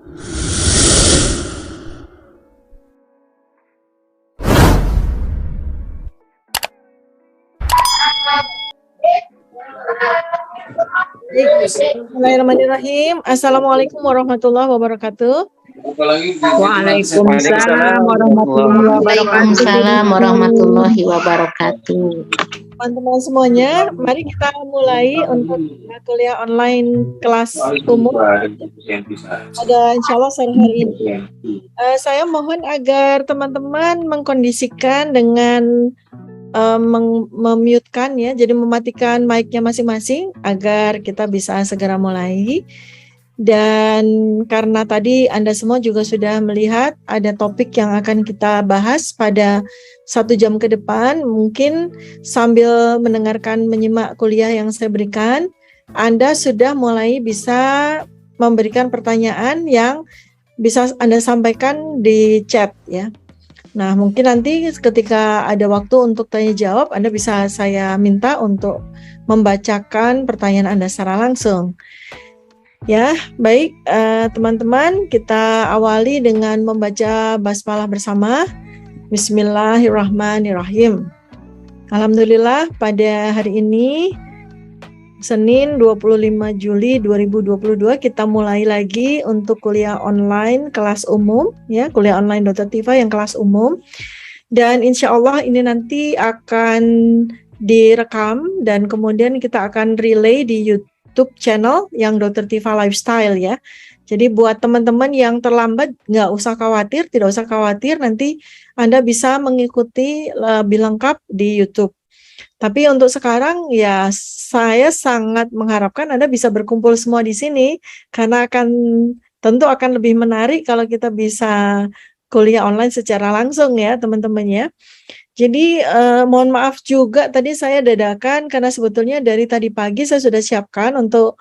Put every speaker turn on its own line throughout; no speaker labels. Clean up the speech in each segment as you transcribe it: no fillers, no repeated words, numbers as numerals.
Bismillahirrahmanirrahim. Assalamualaikum warahmatullahi wabarakatuh.
Waalaikumsalam warahmatullahi wabarakatuh.
Waalaikumsalam warahmatullahi wabarakatuh.
Teman-teman semuanya, mari kita mulai untuk kuliah online kelas umum pada insya Allah sore hari ini. Saya mohon agar teman-teman mengkondisikan dengan memute-kan ya, jadi mematikan mic-nya masing-masing agar kita bisa segera mulai. Dan karena tadi Anda semua juga sudah melihat ada topik yang akan kita bahas pada 1 jam ke depan, mungkin sambil mendengarkan, menyimak kuliah yang saya berikan, Anda sudah mulai bisa memberikan pertanyaan yang bisa Anda sampaikan di chat ya. Nah, mungkin nanti ketika ada waktu untuk tanya jawab, Anda bisa saya minta untuk membacakan pertanyaan Anda secara langsung. Ya, baik teman-teman, kita awali dengan membaca basmalah bersama. Bismillahirrahmanirrahim. Alhamdulillah pada hari ini Senin 25 Juli 2022 kita mulai lagi untuk kuliah online kelas umum ya, kuliah online Dr. Tifa yang kelas umum. Dan insya Allah ini nanti akan direkam dan kemudian kita akan relay di YouTube channel yang Dr. Tifa Lifestyle ya. Jadi buat teman-teman yang terlambat tidak usah khawatir, nanti Anda bisa mengikuti lebih lengkap di YouTube. Tapi untuk sekarang ya saya sangat mengharapkan Anda bisa berkumpul semua di sini karena tentu akan lebih menarik kalau kita bisa kuliah online secara langsung ya teman-teman ya. Jadi mohon maaf juga tadi saya dadakan karena sebetulnya dari tadi pagi saya sudah siapkan untuk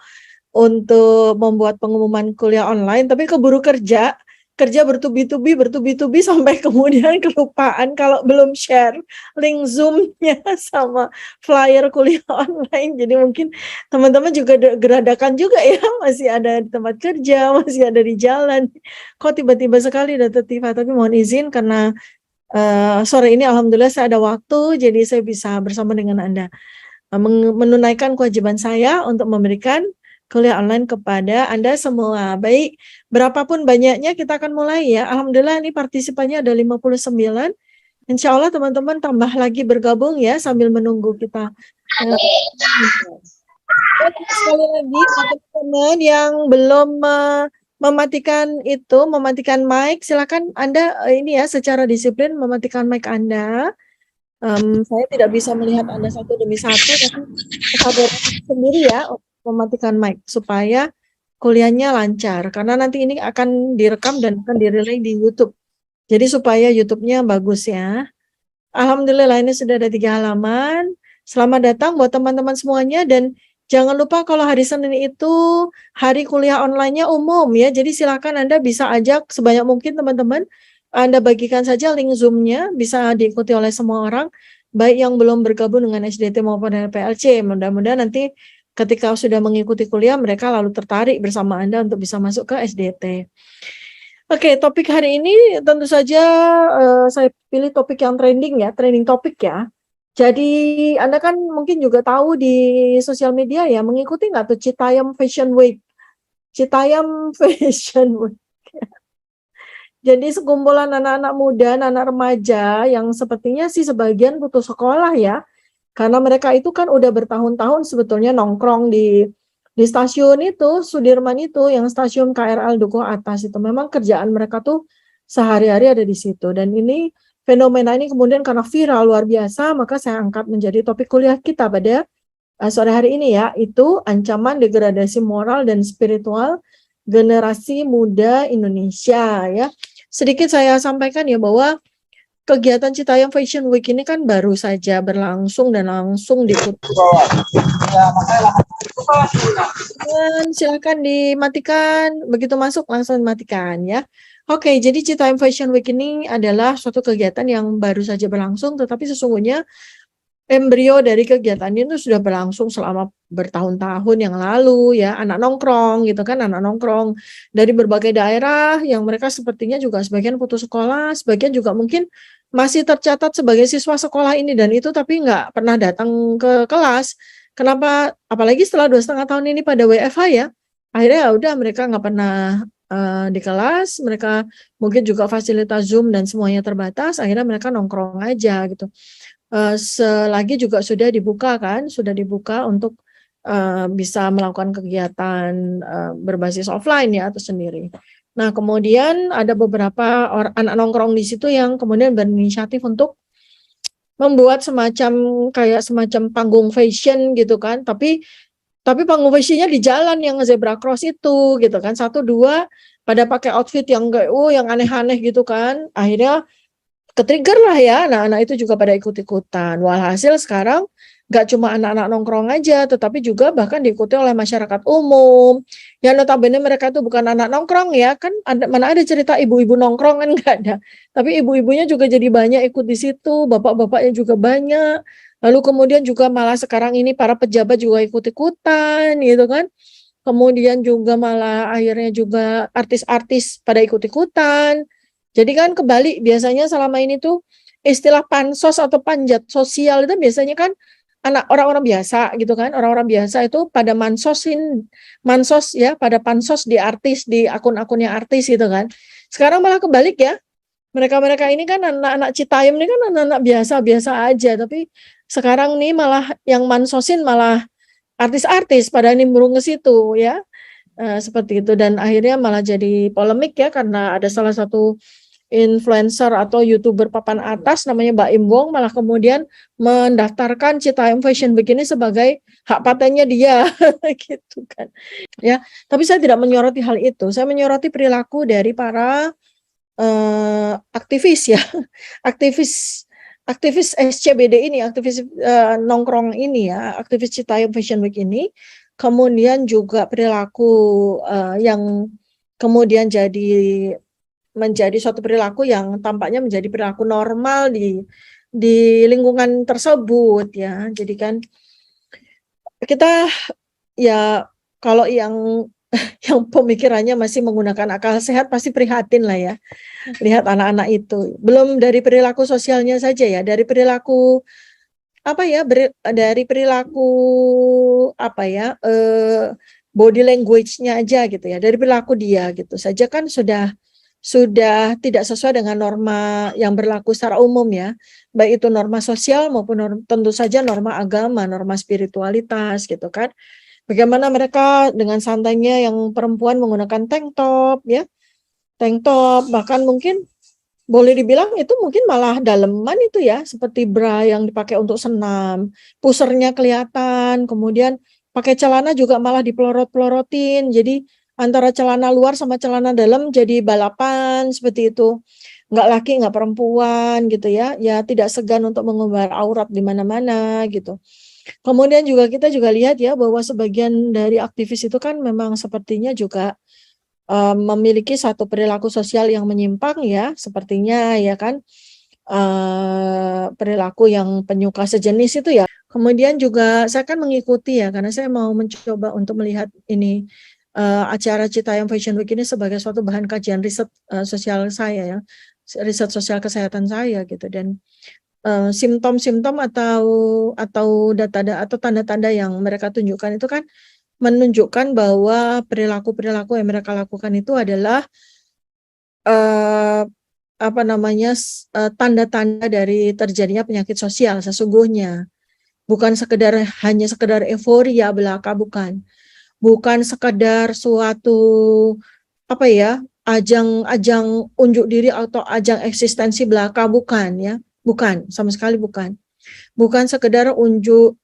membuat pengumuman kuliah online, tapi keburu kerja bertubi-tubi sampai kemudian kelupaan kalau belum share link Zoom-nya sama flyer kuliah online. Jadi mungkin teman-teman juga geradakan juga ya, masih ada di tempat kerja, masih ada di jalan. Kok tiba-tiba sekali Dr. Tifa, tapi mohon izin karena sore ini alhamdulillah saya ada waktu, jadi saya bisa bersama dengan Anda menunaikan kewajiban saya untuk memberikan kuliah online kepada Anda semua. Baik, berapapun banyaknya kita akan mulai ya. Alhamdulillah ini partisipannya ada 59. Insya Allah teman-teman tambah lagi bergabung ya sambil menunggu kita. Sekali lagi teman-teman yang belum mematikan mic, silakan Anda ini ya secara disiplin mematikan mic Anda. Saya tidak bisa melihat Anda satu demi satu, tapi kesadaran sendiri ya mematikan mic supaya kuliahnya lancar karena nanti ini akan direkam dan akan direlay di YouTube. Jadi supaya YouTube-nya bagus ya. Alhamdulillah ini sudah ada 3 halaman. Selamat datang buat teman-teman semuanya dan jangan lupa kalau hari Senin itu hari kuliah online-nya umum ya. Jadi silakan Anda bisa ajak sebanyak mungkin teman-teman. Anda bagikan saja link Zoom-nya bisa diikuti oleh semua orang baik yang belum bergabung dengan SDT maupun dengan PLC. Mudah-mudahan nanti ketika sudah mengikuti kuliah, mereka lalu tertarik bersama Anda untuk bisa masuk ke SDT. Oke, topik hari ini tentu saja saya pilih topik yang trending topik ya. Jadi Anda kan mungkin juga tahu di sosial media ya, mengikuti nggak tuh Citayam Fashion Week? Citayam Fashion Week. Jadi sekumpulan anak-anak muda, anak remaja yang sepertinya sih sebagian putus sekolah ya. Karena mereka itu kan udah bertahun-tahun sebetulnya nongkrong di stasiun itu, Sudirman itu, yang stasiun KRL Dukuh Atas itu. Memang kerjaan mereka tuh sehari-hari ada di situ. Dan ini fenomena ini kemudian karena viral luar biasa, maka saya angkat menjadi topik kuliah kita pada sore hari ini ya, itu ancaman degradasi moral dan spiritual generasi muda Indonesia ya. Sedikit saya sampaikan ya bahwa kegiatan Citayam Fashion Week ini kan baru saja berlangsung dan langsung diikuti. Silakan dimatikan, begitu masuk langsung dimatikan ya. Oke, jadi Citayam Fashion Week ini adalah suatu kegiatan yang baru saja berlangsung, tetapi sesungguhnya embrio dari kegiatan ini sudah berlangsung selama bertahun-tahun yang lalu ya, anak nongkrong gitu kan, anak nongkrong dari berbagai daerah yang mereka sepertinya juga sebagian putus sekolah, sebagian juga mungkin masih tercatat sebagai siswa sekolah ini dan itu tapi nggak pernah datang ke kelas. Kenapa? Apalagi setelah 2,5 tahun ini pada WFH ya, akhirnya ya udah mereka nggak pernah di kelas, mereka mungkin juga fasilitas Zoom dan semuanya terbatas, akhirnya mereka nongkrong aja gitu. Selagi juga sudah dibuka untuk bisa melakukan kegiatan berbasis offline ya atau sendiri. Nah, kemudian ada beberapa anak nongkrong di situ yang kemudian berinisiatif untuk membuat kayak semacam panggung fashion gitu kan, tapi panggung fashionnya di jalan yang zebra cross itu gitu kan, satu dua pada pakai outfit yang kayak yang aneh-aneh gitu kan, akhirnya ke-trigger lah ya, anak-anak itu juga pada ikut-ikutan. Walhasil sekarang nggak cuma anak-anak nongkrong aja, tetapi juga bahkan diikuti oleh masyarakat umum. Yang notabene mereka itu bukan anak nongkrong ya, kan mana ada cerita ibu-ibu nongkrong kan nggak ada. Tapi ibu-ibunya juga jadi banyak ikut di situ, bapak-bapaknya juga banyak. Lalu kemudian juga malah sekarang ini para pejabat juga ikut-ikutan gitu kan. Kemudian juga malah akhirnya juga artis-artis pada ikut-ikutan. Jadi kan kebalik, biasanya selama ini tuh istilah pansos atau panjat sosial itu biasanya kan orang-orang biasa gitu kan, orang-orang biasa itu pada mansos ya, pada pansos di artis, di akun-akunnya artis gitu kan. Sekarang malah kebalik ya, mereka-mereka ini kan anak-anak Citayam ini kan anak-anak biasa-biasa aja, tapi sekarang nih malah yang mansosin malah artis-artis pada nimbrung ke situ ya. Seperti itu dan akhirnya malah jadi polemik ya karena ada salah satu influencer atau YouTuber papan atas namanya Mbak Im Wong malah kemudian mendaftarkan Citayam Fashion Week ini sebagai hak patennya dia gitu kan. Ya, tapi saya tidak menyoroti hal itu. Saya menyoroti perilaku dari para aktivis ya. Aktivis SCBD ini, aktivis nongkrong ini ya, aktivis Citayam Fashion Week ini. Kemudian juga perilaku yang kemudian menjadi suatu perilaku yang tampaknya menjadi perilaku normal di lingkungan tersebut ya. Jadi kan kita ya kalau yang pemikirannya masih menggunakan akal sehat pasti prihatin lah ya. Lihat anak-anak itu. Belum dari perilaku sosialnya saja ya, dari perilaku dari perilaku body language-nya aja gitu ya, dari perilaku dia gitu saja kan sudah tidak sesuai dengan norma yang berlaku secara umum ya, baik itu norma sosial maupun tentu saja norma agama, norma spiritualitas gitu kan. Bagaimana mereka dengan santainya yang perempuan menggunakan tank top ya, bahkan mungkin boleh dibilang itu mungkin malah daleman itu ya, seperti bra yang dipakai untuk senam, pusernya kelihatan, kemudian pakai celana juga malah dipelorot-pelorotin, jadi antara celana luar sama celana dalam jadi balapan seperti itu, nggak laki nggak perempuan gitu ya, ya tidak segan untuk mengumbar aurat di mana-mana gitu. Kemudian juga kita juga lihat ya bahwa sebagian dari aktivis itu kan memang sepertinya juga memiliki satu perilaku sosial yang menyimpang ya, sepertinya ya kan, perilaku yang penyuka sejenis itu ya. Kemudian juga saya kan mengikuti ya, karena saya mau mencoba untuk melihat ini acara Citayam Fashion Week ini sebagai suatu bahan kajian riset sosial saya ya, riset sosial kesehatan saya gitu, dan simptom-simptom atau data atau tanda-tanda yang mereka tunjukkan itu kan menunjukkan bahwa perilaku-perilaku yang mereka lakukan itu adalah tanda-tanda dari terjadinya penyakit sosial sesungguhnya. Bukan hanya sekedar euforia belaka, bukan sekedar suatu ajang unjuk diri atau ajang eksistensi belaka, bukan ya, bukan, sama sekali bukan sekedar unjuk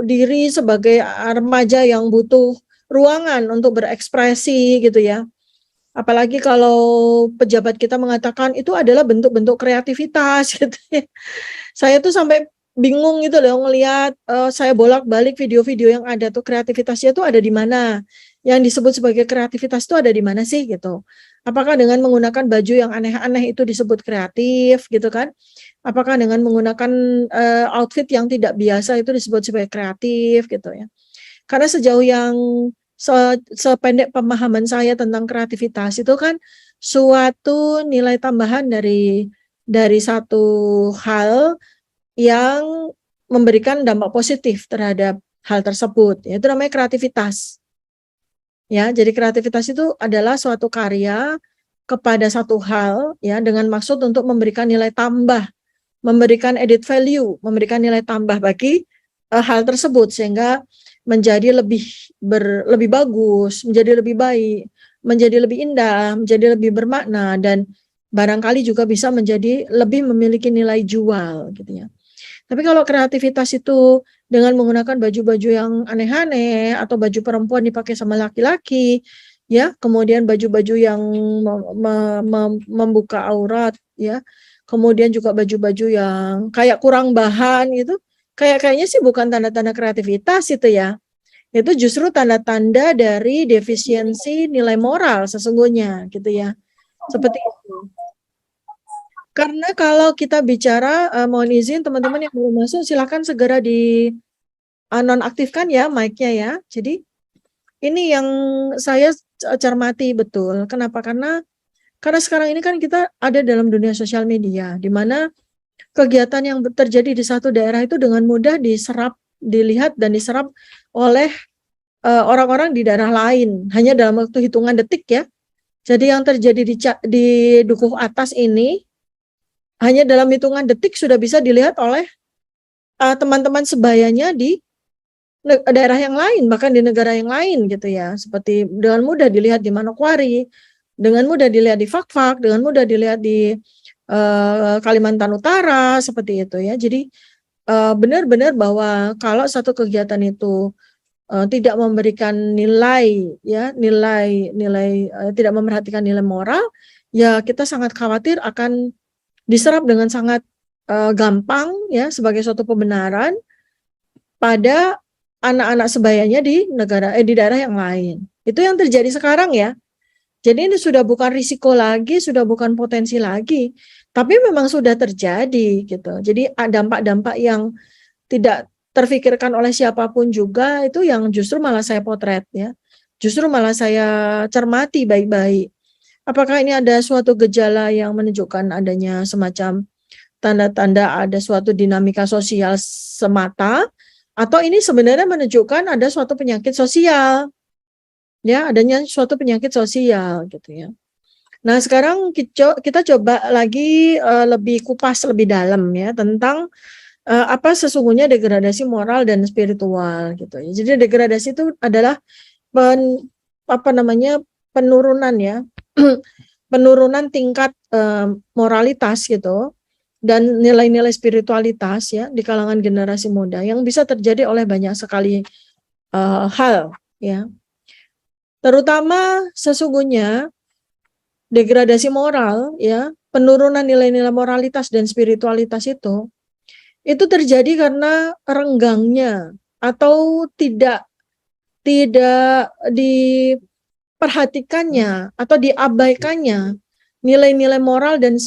diri sebagai remaja yang butuh ruangan untuk berekspresi gitu ya. Apalagi kalau pejabat kita mengatakan itu adalah bentuk-bentuk kreativitas gitu ya. Saya tuh sampai bingung gitu loh ngelihat, saya bolak-balik video-video yang ada tuh kreativitasnya tuh ada di mana. yang disebut sebagai kreativitas itu ada di mana sih gitu. Apakah dengan menggunakan baju yang aneh-aneh itu disebut kreatif gitu kan? Apakah dengan menggunakan outfit yang tidak biasa itu disebut sebagai kreatif gitu ya. Karena sejauh yang sependek pemahaman saya tentang kreativitas itu kan suatu nilai tambahan dari satu hal yang memberikan dampak positif terhadap hal tersebut. Itu namanya kreativitas. Ya, jadi kreativitas itu adalah suatu karya kepada satu hal ya dengan maksud untuk memberikan nilai tambah, memberikan added value, memberikan nilai tambah bagi hal tersebut sehingga menjadi lebih bagus, menjadi lebih baik, menjadi lebih indah, menjadi lebih bermakna dan barangkali juga bisa menjadi lebih memiliki nilai jual gitu ya. Tapi kalau kreativitas itu dengan menggunakan baju-baju yang aneh-aneh atau baju perempuan dipakai sama laki-laki, ya, kemudian baju-baju yang membuka aurat, ya, kemudian juga baju-baju yang kayak kurang bahan gitu, kayaknya sih bukan tanda-tanda kreativitas itu ya. Itu justru tanda-tanda dari defisiensi nilai moral sesungguhnya gitu ya. Seperti itu. Karena kalau kita bicara, mohon izin teman-teman yang belum masuk silakan segera di nonaktifkan ya mic-nya ya. Jadi ini yang saya cermati betul. Kenapa? Karena sekarang ini kan kita ada dalam dunia sosial media, di mana kegiatan yang terjadi di satu daerah itu dengan mudah diserap, dilihat dan diserap oleh orang-orang di daerah lain hanya dalam waktu hitungan detik ya. Jadi yang terjadi di dukuh atas ini hanya dalam hitungan detik sudah bisa dilihat oleh teman-teman sebayanya di daerah yang lain, bahkan di negara yang lain gitu ya. Seperti dengan mudah dilihat di Manokwari, dengan mudah dilihat di Fakfak, dengan mudah dilihat di Kalimantan Utara, seperti itu ya. Jadi benar-benar bahwa kalau satu kegiatan itu tidak memberikan nilai ya, nilai tidak memperhatikan nilai moral, ya kita sangat khawatir akan diserap dengan sangat gampang ya sebagai suatu pembenaran pada anak-anak sebayanya di di daerah yang lain. Itu yang terjadi sekarang ya. Jadi ini sudah bukan risiko lagi, sudah bukan potensi lagi, tapi memang sudah terjadi gitu. Jadi dampak-dampak yang tidak terfikirkan oleh siapapun juga itu yang justru malah saya potret ya. Justru malah saya cermati baik-baik. Apakah ini ada suatu gejala yang menunjukkan adanya semacam tanda-tanda ada suatu dinamika sosial semata, atau ini sebenarnya menunjukkan ada suatu penyakit sosial, ya adanya suatu penyakit sosial gitu ya. Nah sekarang kita coba lagi lebih kupas lebih dalam ya tentang apa sesungguhnya degradasi moral dan spiritual gitu ya. Jadi degradasi itu adalah penurunan ya penurunan tingkat moralitas gitu dan nilai-nilai spiritualitas ya di kalangan generasi muda yang bisa terjadi oleh banyak sekali hal ya. Terutama sesungguhnya degradasi moral ya, penurunan nilai-nilai moralitas dan spiritualitas itu terjadi karena renggangnya atau tidak diperhatikannya atau diabaikannya nilai-nilai moral dan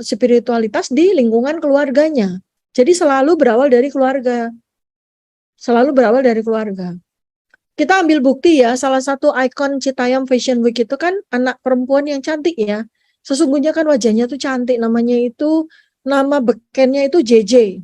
spiritualitas di lingkungan keluarganya. Jadi selalu berawal dari keluarga. Selalu berawal dari keluarga. Kita ambil bukti ya, salah satu ikon Citayam Fashion Week itu kan anak perempuan yang cantik ya. Sesungguhnya kan wajahnya tuh cantik, nama bekennya itu JJ.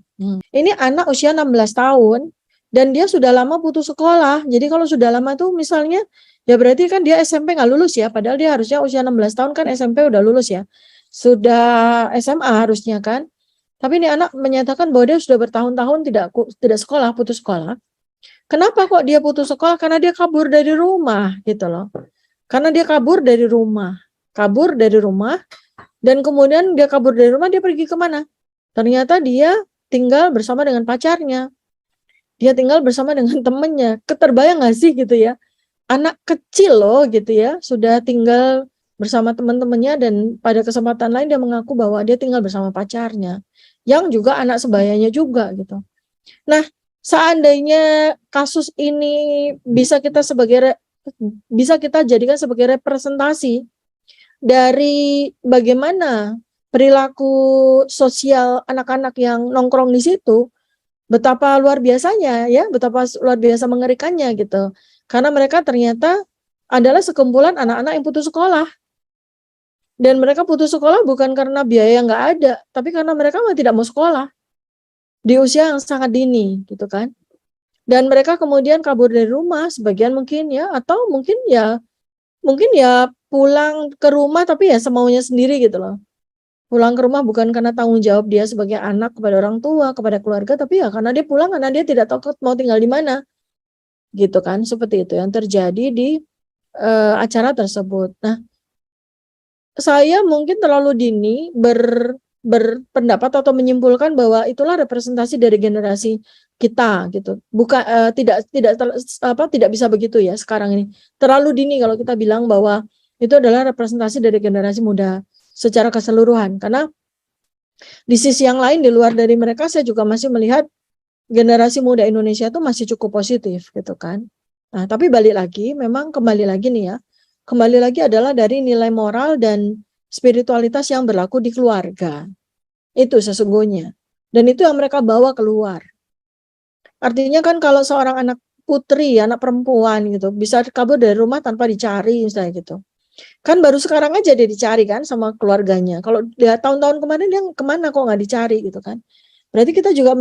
Ini anak usia 16 tahun dan dia sudah lama putus sekolah. Jadi kalau sudah lama tuh misalnya ya berarti kan dia SMP nggak lulus ya, padahal dia harusnya usia 16 tahun kan SMP udah lulus ya. Sudah SMA harusnya kan. Tapi ini anak menyatakan bahwa dia sudah bertahun-tahun tidak sekolah, putus sekolah. Kenapa kok dia putus sekolah? Karena dia kabur dari rumah gitu loh. Karena dia kabur dari rumah. Dan kemudian dia kabur dari rumah, dia pergi kemana? Ternyata dia tinggal bersama dengan pacarnya. Dia tinggal bersama dengan temannya. Keterbayang nggak sih gitu ya? Anak kecil loh gitu ya, sudah tinggal bersama teman-temannya dan pada kesempatan lain dia mengaku bahwa dia tinggal bersama pacarnya. Yang juga anak sebayanya juga gitu. Nah, seandainya kasus ini bisa kita sebagai bisa kita jadikan sebagai representasi dari bagaimana perilaku sosial anak-anak yang nongkrong di situ, betapa luar biasanya ya, betapa luar biasa mengerikannya gitu. Karena mereka ternyata adalah sekumpulan anak-anak yang putus sekolah. Dan mereka putus sekolah bukan karena biaya yang nggak ada, tapi karena mereka memang tidak mau sekolah di usia yang sangat dini gitu kan. Dan mereka kemudian kabur dari rumah, sebagian mungkin ya, atau mungkin ya pulang ke rumah tapi ya semaunya sendiri gitu loh. Pulang ke rumah bukan karena tanggung jawab dia sebagai anak kepada orang tua, kepada keluarga, tapi ya karena dia pulang karena dia tidak tahu mau tinggal di mana. Gitu kan, seperti itu yang terjadi di acara tersebut. Nah, saya mungkin terlalu dini berpendapat atau menyimpulkan bahwa itulah representasi dari generasi kita gitu. Bukan tidak bisa begitu ya sekarang ini. Terlalu dini kalau kita bilang bahwa itu adalah representasi dari generasi muda secara keseluruhan. Karena di sisi yang lain di luar dari mereka saya juga masih melihat generasi muda Indonesia itu masih cukup positif gitu kan. Nah, tapi kembali lagi nih ya. Kembali lagi adalah dari nilai moral dan spiritualitas yang berlaku di keluarga. Itu sesungguhnya. Dan itu yang mereka bawa keluar. Artinya kan kalau seorang anak putri, anak perempuan gitu, bisa kabur dari rumah tanpa dicari misalnya gitu. Kan baru sekarang aja dia dicari kan sama keluarganya. Kalau dia tahun-tahun kemarin dia kemana kok nggak dicari gitu kan. Berarti kita juga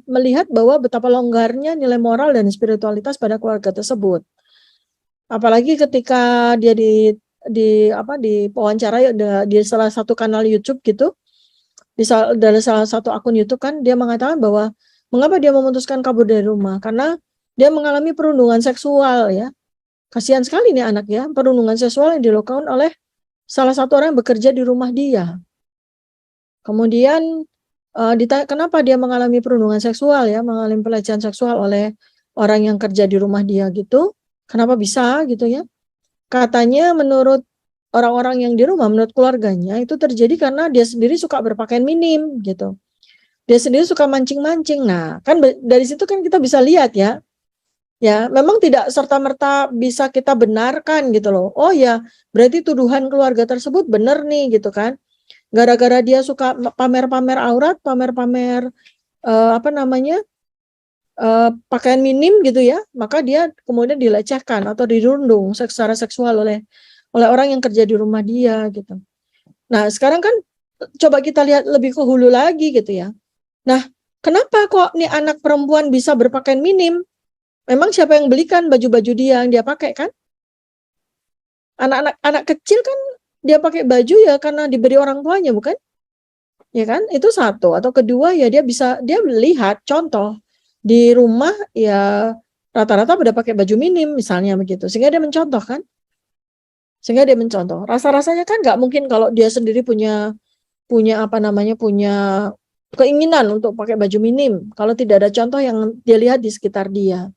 melihat bahwa betapa longgarnya nilai moral dan spiritualitas pada keluarga tersebut. Apalagi ketika dia di wawancara di salah satu kanal YouTube gitu, dari salah satu akun YouTube kan dia mengatakan bahwa mengapa dia memutuskan kabur dari rumah karena dia mengalami perundungan seksual ya. Kasihan sekali nih anak ya, perundungan seksual yang dilakukan oleh salah satu orang yang bekerja di rumah dia. Kemudian ditanya kenapa dia mengalami perundungan seksual ya, mengalami pelecehan seksual oleh orang yang kerja di rumah dia gitu. Kenapa bisa gitu ya? Katanya menurut orang-orang yang di rumah, menurut keluarganya itu terjadi karena dia sendiri suka berpakaian minim gitu. Dia sendiri suka mancing-mancing. Nah, kan dari situ kan kita bisa lihat ya. Ya, memang tidak serta-merta bisa kita benarkan gitu loh. Oh ya, berarti tuduhan keluarga tersebut benar nih gitu kan. Gara-gara dia suka pamer-pamer aurat, pamer-pamer pakaian minim gitu ya, maka dia kemudian dilecehkan atau dirundung secara seksual oleh orang yang kerja di rumah dia gitu. Nah, sekarang kan coba kita lihat lebih ke hulu lagi gitu ya. Nah, kenapa kok nih anak perempuan bisa berpakaian minim? Memang siapa yang belikan baju-baju dia yang dia pakai kan? Anak kecil kan dia pakai baju ya karena diberi orang tuanya bukan? Ya kan? Itu satu. Atau kedua ya dia melihat contoh di rumah ya rata-rata pada pakai baju minim misalnya begitu. Sehingga dia mencontoh kan? Rasa-rasanya kan nggak mungkin kalau dia sendiri punya keinginan untuk pakai baju minim kalau tidak ada contoh yang dia lihat di sekitar dia.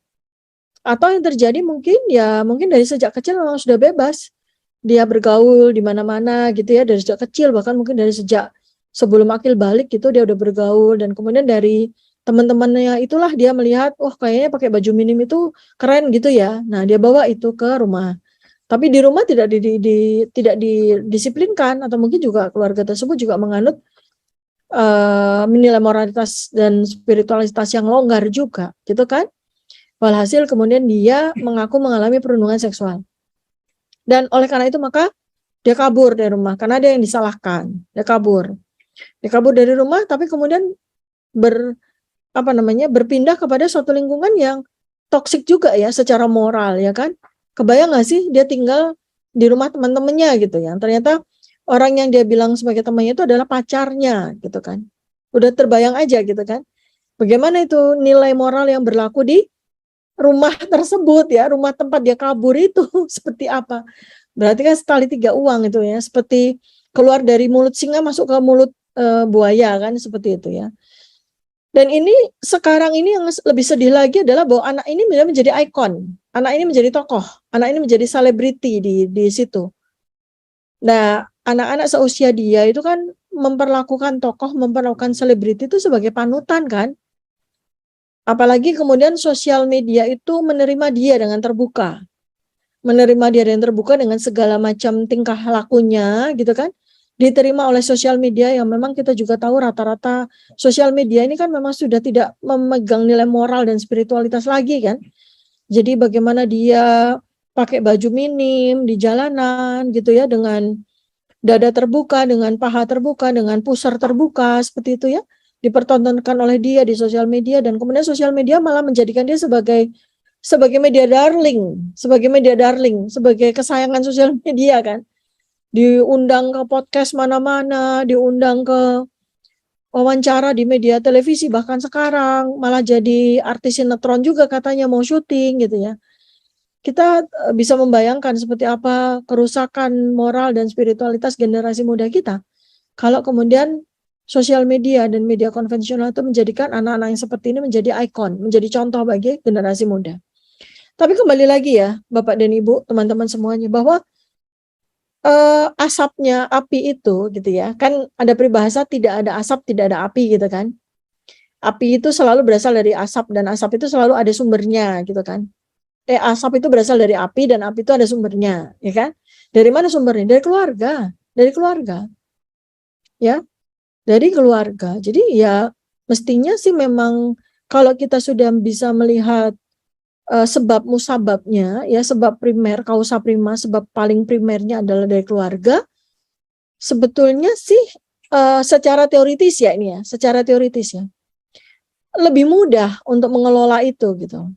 Atau yang terjadi mungkin dari sejak kecil memang sudah bebas. Dia bergaul di mana-mana gitu ya dari sejak kecil, bahkan mungkin dari sejak sebelum akil balik gitu dia udah bergaul, dan kemudian dari teman-temannya itulah dia melihat kayaknya pakai baju minim itu keren gitu ya. Nah, dia bawa itu ke rumah. Tapi di rumah tidak didisiplinkan, atau mungkin juga keluarga tersebut juga menganut nilai moralitas dan spiritualitas yang longgar juga, gitu kan? Walhasil kemudian dia mengaku mengalami perundungan seksual. Dan oleh karena itu maka dia kabur dari rumah karena dia yang disalahkan. Dia kabur dari rumah, tapi kemudian berpindah kepada suatu lingkungan yang toksik juga ya secara moral ya kan. Kebayang nggak sih dia tinggal di rumah teman-temannya gitu ya. Ternyata orang yang dia bilang sebagai temannya itu adalah pacarnya gitu kan. Udah terbayang aja gitu kan. Bagaimana itu nilai moral yang berlaku di rumah tersebut ya, rumah tempat dia kabur itu seperti apa. Berarti kan sekali 3 uang itu ya, seperti keluar dari mulut singa masuk ke mulut buaya kan, seperti itu ya. Dan ini sekarang ini yang lebih sedih lagi adalah bahwa anak ini menjadi ikon, anak ini menjadi tokoh, anak ini menjadi selebriti di situ. Nah, anak-anak seusia dia itu kan memperlakukan selebriti itu sebagai panutan kan. Apalagi kemudian sosial media itu menerima dia dengan terbuka. menerima dia dengan terbuka dengan segala macam tingkah lakunya gitu kan, diterima oleh sosial media yang memang kita juga tahu rata-rata sosial media ini kan memang sudah tidak memegang nilai moral dan spiritualitas lagi kan. Jadi bagaimana dia pakai baju minim di jalanan gitu ya, dengan dada terbuka, dengan paha terbuka, dengan pusar terbuka seperti itu ya, dipertontonkan oleh dia di sosial media, dan kemudian sosial media malah menjadikan dia sebagai media darling, sebagai kesayangan sosial media kan. Diundang ke podcast mana-mana, diundang ke wawancara di media televisi, bahkan sekarang malah jadi artis sinetron juga katanya mau syuting gitu ya. Kita bisa membayangkan seperti apa kerusakan moral dan spiritualitas generasi muda kita kalau kemudian sosial media dan media konvensional itu menjadikan anak-anak yang seperti ini menjadi ikon, menjadi contoh bagi generasi muda. Tapi kembali lagi ya, Bapak dan Ibu, teman-teman semuanya, bahwa asapnya api itu gitu ya, kan ada peribahasa tidak ada asap tidak ada api gitu kan. Api itu selalu berasal dari asap, dan asap itu selalu ada sumbernya gitu kan. Asap itu berasal dari api, dan api itu ada sumbernya, ya kan? Dari mana sumbernya? Dari keluarga, ya, dari keluarga. Jadi ya mestinya sih memang kalau kita sudah bisa melihat sebab musababnya, ya sebab primer, kausa prima, sebab paling primernya adalah dari keluarga. Sebetulnya sih secara teoritis ya ini ya, secara teoritis ya, lebih mudah untuk mengelola itu gitu.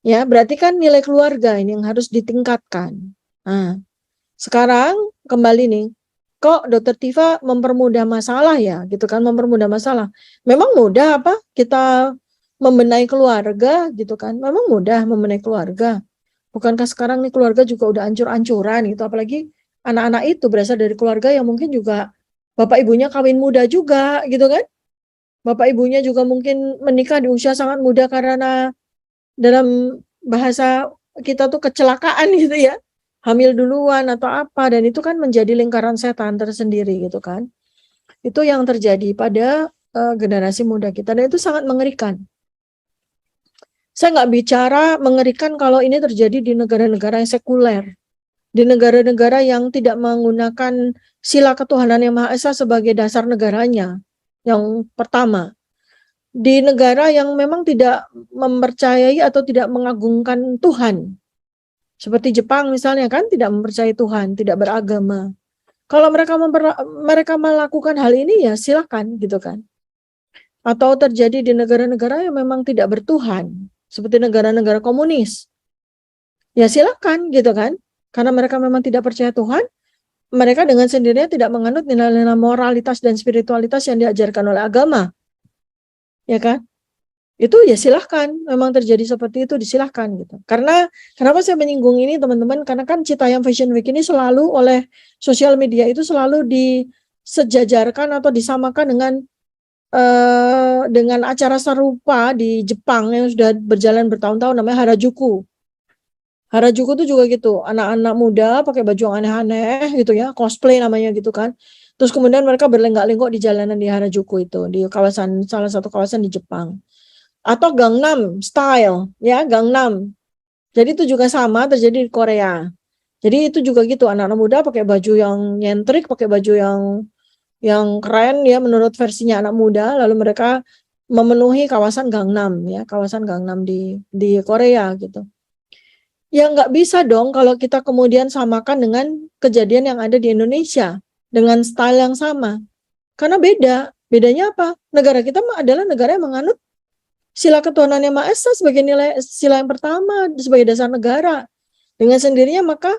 Ya, berarti kan nilai keluarga ini yang harus ditingkatkan. Nah, sekarang kembali nih, kok Dokter Tiva mempermudah masalah ya, gitu kan, mempermudah masalah. Memang mudah apa kita membenahi keluarga gitu kan? Memang mudah membenahi keluarga. Bukankah sekarang nih keluarga juga udah ancur-ancuran gitu, apalagi anak-anak itu berasal dari keluarga yang mungkin juga bapak ibunya kawin muda juga gitu kan? Bapak ibunya juga mungkin menikah di usia sangat muda karena dalam bahasa kita tuh kecelakaan gitu ya, hamil duluan atau apa, dan itu kan menjadi lingkaran setan tersendiri gitu kan. Itu yang terjadi pada generasi muda kita, dan itu sangat mengerikan. Saya nggak bicara mengerikan kalau ini terjadi di negara-negara yang sekuler, di negara-negara yang tidak menggunakan sila ketuhanan yang Maha Esa sebagai dasar negaranya. Yang pertama, di negara yang memang tidak mempercayai atau tidak mengagungkan Tuhan, seperti Jepang misalnya kan, tidak mempercayai Tuhan, tidak beragama. Kalau mereka melakukan hal ini ya silakan gitu kan. Atau terjadi di negara-negara yang memang tidak bertuhan, seperti negara-negara komunis, ya silakan gitu kan. Karena mereka memang tidak percaya Tuhan, mereka dengan sendirinya tidak menganut nilai-nilai moralitas dan spiritualitas yang diajarkan oleh agama, ya kan? Itu ya silahkan, memang terjadi seperti itu disilahkan gitu. Karena kenapa saya menyinggung ini teman-teman, karena kan Citayam Fashion Week ini selalu oleh sosial media itu selalu disejajarkan atau disamakan dengan acara serupa di Jepang yang sudah berjalan bertahun-tahun, namanya Harajuku. Harajuku itu juga gitu, anak-anak muda pakai baju yang aneh-aneh gitu ya, cosplay namanya gitu kan. Terus kemudian mereka berlenggak-lenggok di jalanan di Harajuku itu, di kawasan, salah satu kawasan di Jepang. Atau Gangnam Style, ya Gangnam. Jadi itu juga sama terjadi di Korea. Jadi itu juga gitu, anak-anak muda pakai baju yang nyentrik, pakai baju yang keren ya menurut versinya anak muda, lalu mereka memenuhi kawasan Gangnam ya, kawasan Gangnam di Korea gitu. Ya nggak bisa dong kalau kita kemudian samakan dengan kejadian yang ada di Indonesia dengan style yang sama. Karena bedanya apa? Negara kita adalah negara yang menganut sila ketuhanan yang Maha Esa sebagai nilai sila yang pertama sebagai dasar negara. Dengan sendirinya maka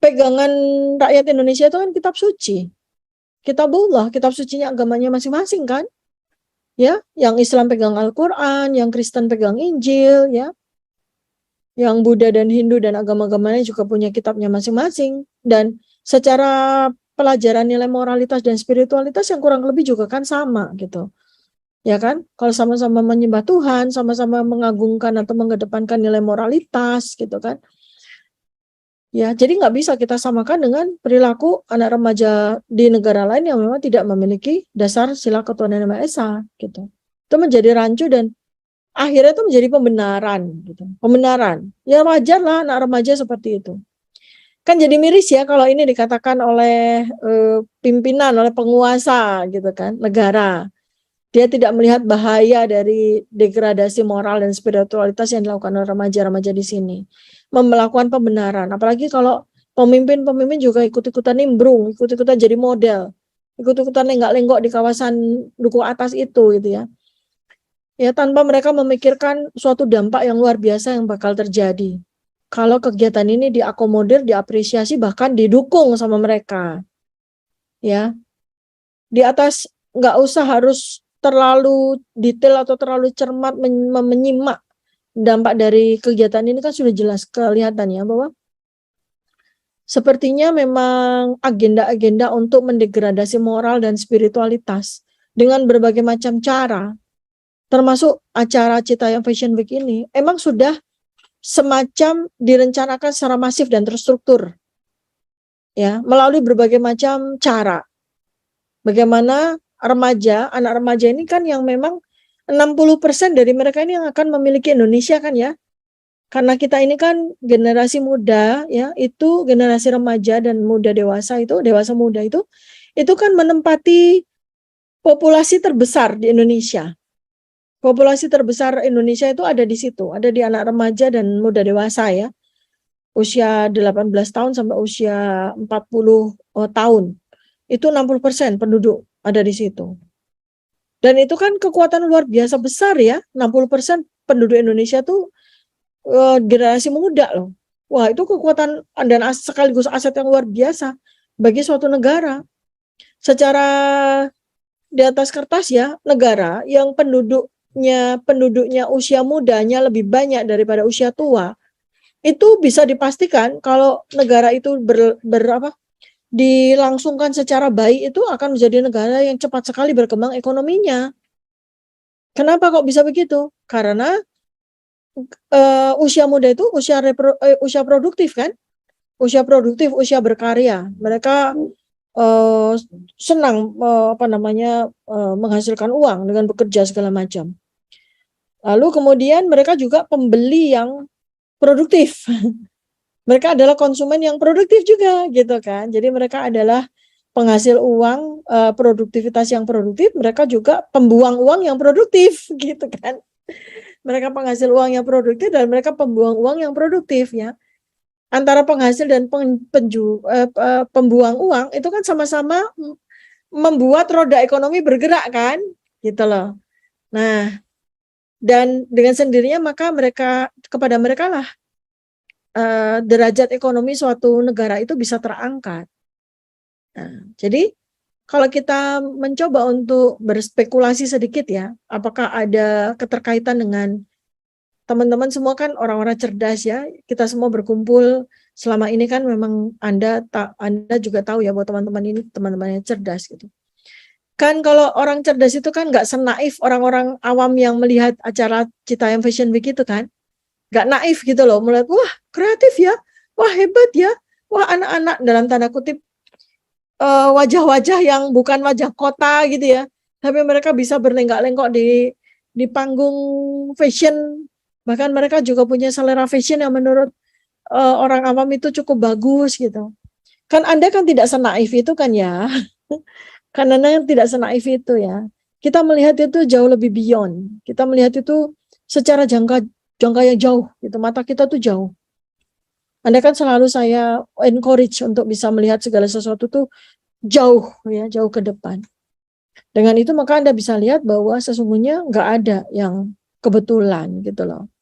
pegangan rakyat Indonesia itu kan kitab suci. Kitabullah, kitab sucinya agamanya masing-masing kan? Ya, yang Islam pegang Al-Qur'an, yang Kristen pegang Injil, ya. Yang Buddha dan Hindu dan agama-agamanya juga punya kitabnya masing-masing, dan secara pelajaran nilai moralitas dan spiritualitas yang kurang lebih juga kan sama gitu. Ya kan? Kalau sama-sama menyembah Tuhan, sama-sama mengagungkan atau mengedepankan nilai moralitas gitu kan. Ya, jadi nggak bisa kita samakan dengan perilaku anak remaja di negara lain yang memang tidak memiliki dasar sila ketuhanan yang Maha Esa gitu. Itu menjadi rancu dan akhirnya itu menjadi pembenaran gitu. Pembenaran. Ya wajar lah anak remaja seperti itu. Kan jadi miris ya kalau ini dikatakan oleh pimpinan, oleh penguasa gitu kan, negara. Dia tidak melihat bahaya dari degradasi moral dan spiritualitas yang dilakukan oleh remaja-remaja di sini. Melakukan pembenaran. Apalagi kalau pemimpin-pemimpin juga ikut-ikutan nimbrung, ikut-ikutan jadi model, ikut-ikutan lenggak-lenggok di kawasan duku atas itu gitu ya. Ya tanpa mereka memikirkan suatu dampak yang luar biasa yang bakal terjadi. Kalau kegiatan ini diakomodir, diapresiasi, bahkan didukung sama mereka. Ya, di atas nggak usah harus terlalu detail atau terlalu cermat menyimak dampak dari kegiatan ini kan sudah jelas kelihatan ya bahwa sepertinya memang agenda-agenda untuk mendegradasi moral dan spiritualitas dengan berbagai macam cara, termasuk acara Citayam Fashion Week ini, emang sudah semacam direncanakan secara masif dan terstruktur, ya, melalui berbagai macam cara. Bagaimana remaja, anak remaja ini kan yang memang 60% dari mereka ini yang akan memiliki Indonesia kan ya. Karena kita ini kan generasi muda ya, itu generasi remaja dan muda dewasa itu, dewasa muda itu kan menempati populasi terbesar di Indonesia. Populasi terbesar Indonesia itu ada di situ, ada di anak remaja dan muda dewasa ya. Usia 18 tahun sampai usia 40 tahun. Itu 60% penduduk ada di situ. Dan itu kan kekuatan luar biasa besar ya, 60% penduduk Indonesia tuh generasi muda loh. Wah, itu kekuatan dan sekaligus aset yang luar biasa bagi suatu negara. Secara di atas kertas ya, negara yang penduduknya usia mudanya lebih banyak daripada usia tua, itu bisa dipastikan kalau negara itu dilangsungkan secara baik itu akan menjadi negara yang cepat sekali berkembang ekonominya. Kenapa kok bisa begitu? Karena usia muda itu usia produktif kan, usia produktif, usia berkarya. Mereka senang menghasilkan uang dengan bekerja segala macam. Lalu kemudian mereka juga pembeli yang produktif. Mereka adalah konsumen yang produktif juga gitu kan. Jadi mereka adalah penghasil uang, produktivitas yang produktif, mereka juga pembuang uang yang produktif gitu kan. Mereka penghasil uang yang produktif dan mereka pembuang uang yang produktif ya. Antara penghasil dan pembuang uang itu kan sama-sama membuat roda ekonomi bergerak kan, gitu loh. Nah, dan dengan sendirinya maka kepada mereka lah derajat ekonomi suatu negara itu bisa terangkat. Nah, jadi kalau kita mencoba untuk berspekulasi sedikit ya, apakah ada keterkaitan dengan teman-teman semua kan orang-orang cerdas ya, kita semua berkumpul selama ini kan memang Anda juga tahu ya bahwa teman-teman ini teman-teman yang cerdas gitu. Kan kalau orang cerdas itu kan nggak senaif orang-orang awam yang melihat acara Citayam Fashion Week itu kan, nggak naif gitu loh, melihat wah kreatif ya, wah hebat ya, wah anak-anak dalam tanda kutip wajah-wajah yang bukan wajah kota gitu ya, tapi mereka bisa berlenggak-lenggok di panggung fashion, bahkan mereka juga punya selera fashion yang menurut orang awam itu cukup bagus gitu. Kan Anda kan tidak senaif itu kan ya, kan Anda tidak senaif itu ya. Kita melihat itu jauh lebih beyond, kita melihat itu secara jangka yang jauh gitu, mata kita tuh jauh. Anda kan selalu saya encourage untuk bisa melihat segala sesuatu tuh jauh ya, jauh ke depan. Dengan itu maka Anda bisa lihat bahwa sesungguhnya nggak ada yang kebetulan gitu loh.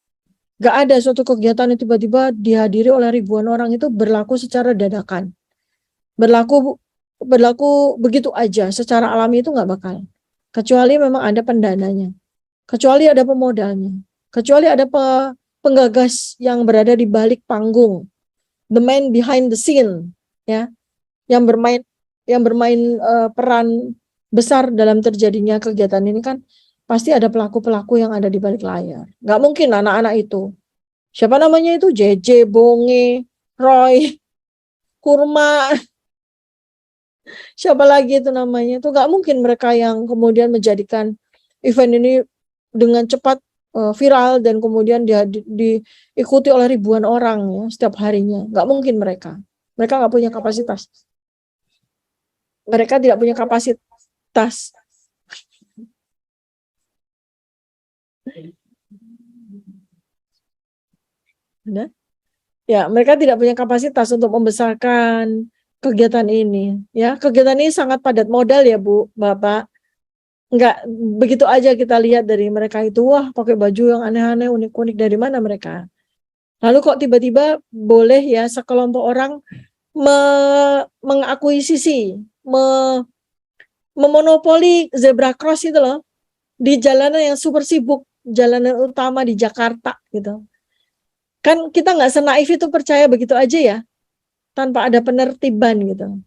Nggak ada suatu kegiatan yang tiba-tiba dihadiri oleh ribuan orang itu berlaku secara dadakan. Berlaku begitu aja, secara alami itu nggak bakal. Kecuali memang ada pendananya. Kecuali ada pemodalnya. Kecuali ada penggagas yang berada di balik panggung. The man behind the scene ya, yang bermain peran besar dalam terjadinya kegiatan ini kan pasti ada pelaku-pelaku yang ada di balik layar. Nggak mungkin anak-anak itu. Siapa namanya itu? JJ, Bonge, Roy, Kurma, siapa lagi itu namanya? Itu nggak mungkin mereka yang kemudian menjadikan event ini dengan cepat viral dan kemudian diikuti oleh ribuan orang ya setiap harinya. Nggak mungkin mereka nggak punya kapasitas. Mereka tidak punya kapasitas. Benar? Ya, mereka tidak punya kapasitas untuk membesarkan kegiatan ini. Ya, kegiatan ini sangat padat modal ya Bu, Bapak. Nggak begitu aja kita lihat dari mereka itu, wah pakai baju yang aneh-aneh, unik-unik, dari mana mereka. Lalu kok tiba-tiba boleh ya sekelompok orang mengakuisisi, memonopoli zebra cross itu loh, di jalanan yang super sibuk, jalanan utama di Jakarta gitu. Kan kita nggak senaif itu percaya begitu aja ya, tanpa ada penertiban gitu.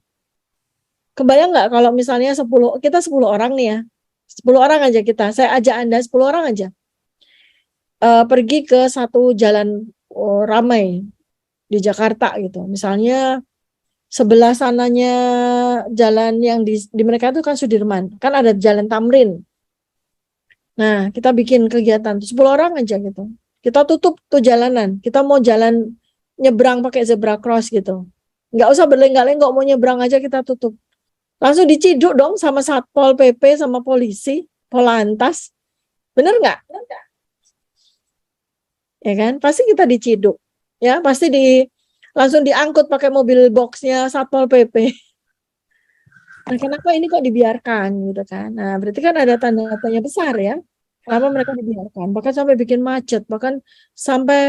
Kebayang nggak kalau misalnya 10 orang nih ya, 10 orang aja kita, saya ajak Anda 10 orang aja, pergi ke satu jalan ramai di Jakarta gitu. Misalnya sebelah sananya jalan yang di mereka itu kan Sudirman, kan ada jalan Tamrin. Nah, kita bikin kegiatan 10 orang aja gitu. Kita tutup tuh jalanan. Kita mau jalan nyebrang pakai zebra cross gitu. Nggak usah berlenggak-lenggok, mau nyebrang aja kita tutup. Langsung diciduk dong sama Satpol PP, sama polisi, Polantas. Bener nggak? Ya kan? Pasti kita diciduk. Ya, pasti langsung diangkut pakai mobil boxnya Satpol PP. Nah, kenapa ini kok dibiarkan gitu kan? Nah, berarti kan ada tanda tanya besar ya. Kenapa mereka dibiarkan? Bahkan sampai bikin macet, bahkan sampai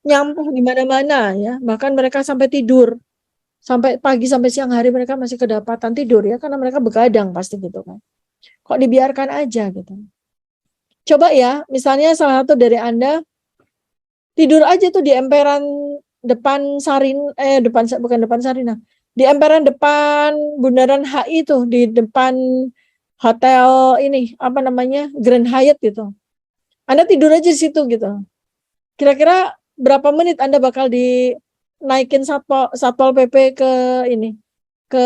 nyampah di mana-mana ya. Bahkan mereka sampai tidur. Sampai pagi sampai siang hari mereka masih kedapatan tidur ya, karena mereka begadang pasti gitu kan. Kok dibiarkan aja gitu. Coba ya, misalnya salah satu dari Anda tidur aja tuh di emperan depan bukan depan Sarina. Di emperan depan Bundaran HI tuh, di depan hotel ini, apa namanya, Grand Hyatt gitu. Anda tidur aja di situ gitu. Kira-kira berapa menit Anda bakal dinaikin Satpol PP ke ini, ke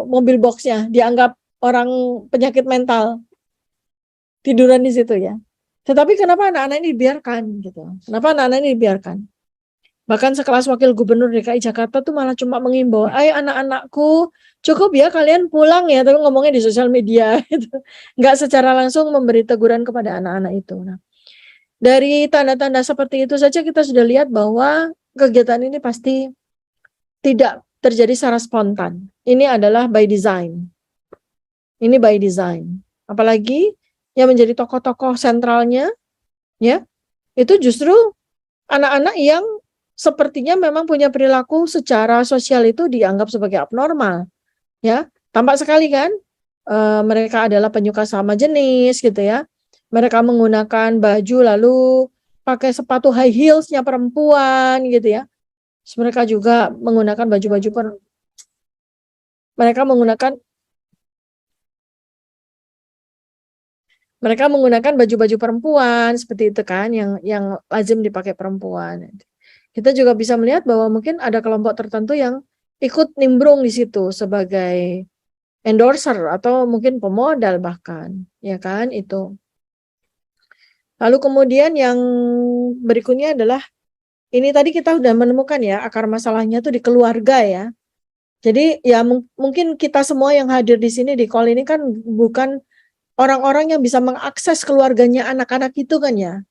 mobil boxnya, dianggap orang penyakit mental, tiduran di situ ya. Tetapi kenapa anak-anak ini dibiarkan gitu? Kenapa anak-anak ini dibiarkan? Bahkan sekelas wakil gubernur DKI Jakarta tuh malah cuma mengimbau, ayo anak-anakku cukup ya kalian pulang ya, tapi ngomongnya di sosial media gitu. Nggak secara langsung memberi teguran kepada anak-anak itu. Nah, dari tanda-tanda seperti itu saja kita sudah lihat bahwa kegiatan ini pasti tidak terjadi secara spontan. Ini adalah by design. Ini by design. Apalagi yang menjadi tokoh-tokoh sentralnya ya, itu justru anak-anak yang sepertinya memang punya perilaku secara sosial itu dianggap sebagai abnormal, ya. Tampak sekali kan, mereka adalah penyuka sama jenis gitu ya. Mereka menggunakan baju lalu pakai sepatu high heelsnya perempuan gitu ya. Terus mereka juga menggunakan mereka menggunakan baju-baju perempuan seperti itu kan, yang lazim dipakai perempuan. Kita juga bisa melihat bahwa mungkin ada kelompok tertentu yang ikut nimbrung di situ sebagai endorser atau mungkin pemodal bahkan, ya kan itu. Lalu kemudian yang berikutnya adalah ini tadi kita sudah menemukan ya akar masalahnya tuh di keluarga ya. Jadi ya mungkin kita semua yang hadir di sini di call ini kan bukan orang-orang yang bisa mengakses keluarganya anak-anak itu kan ya.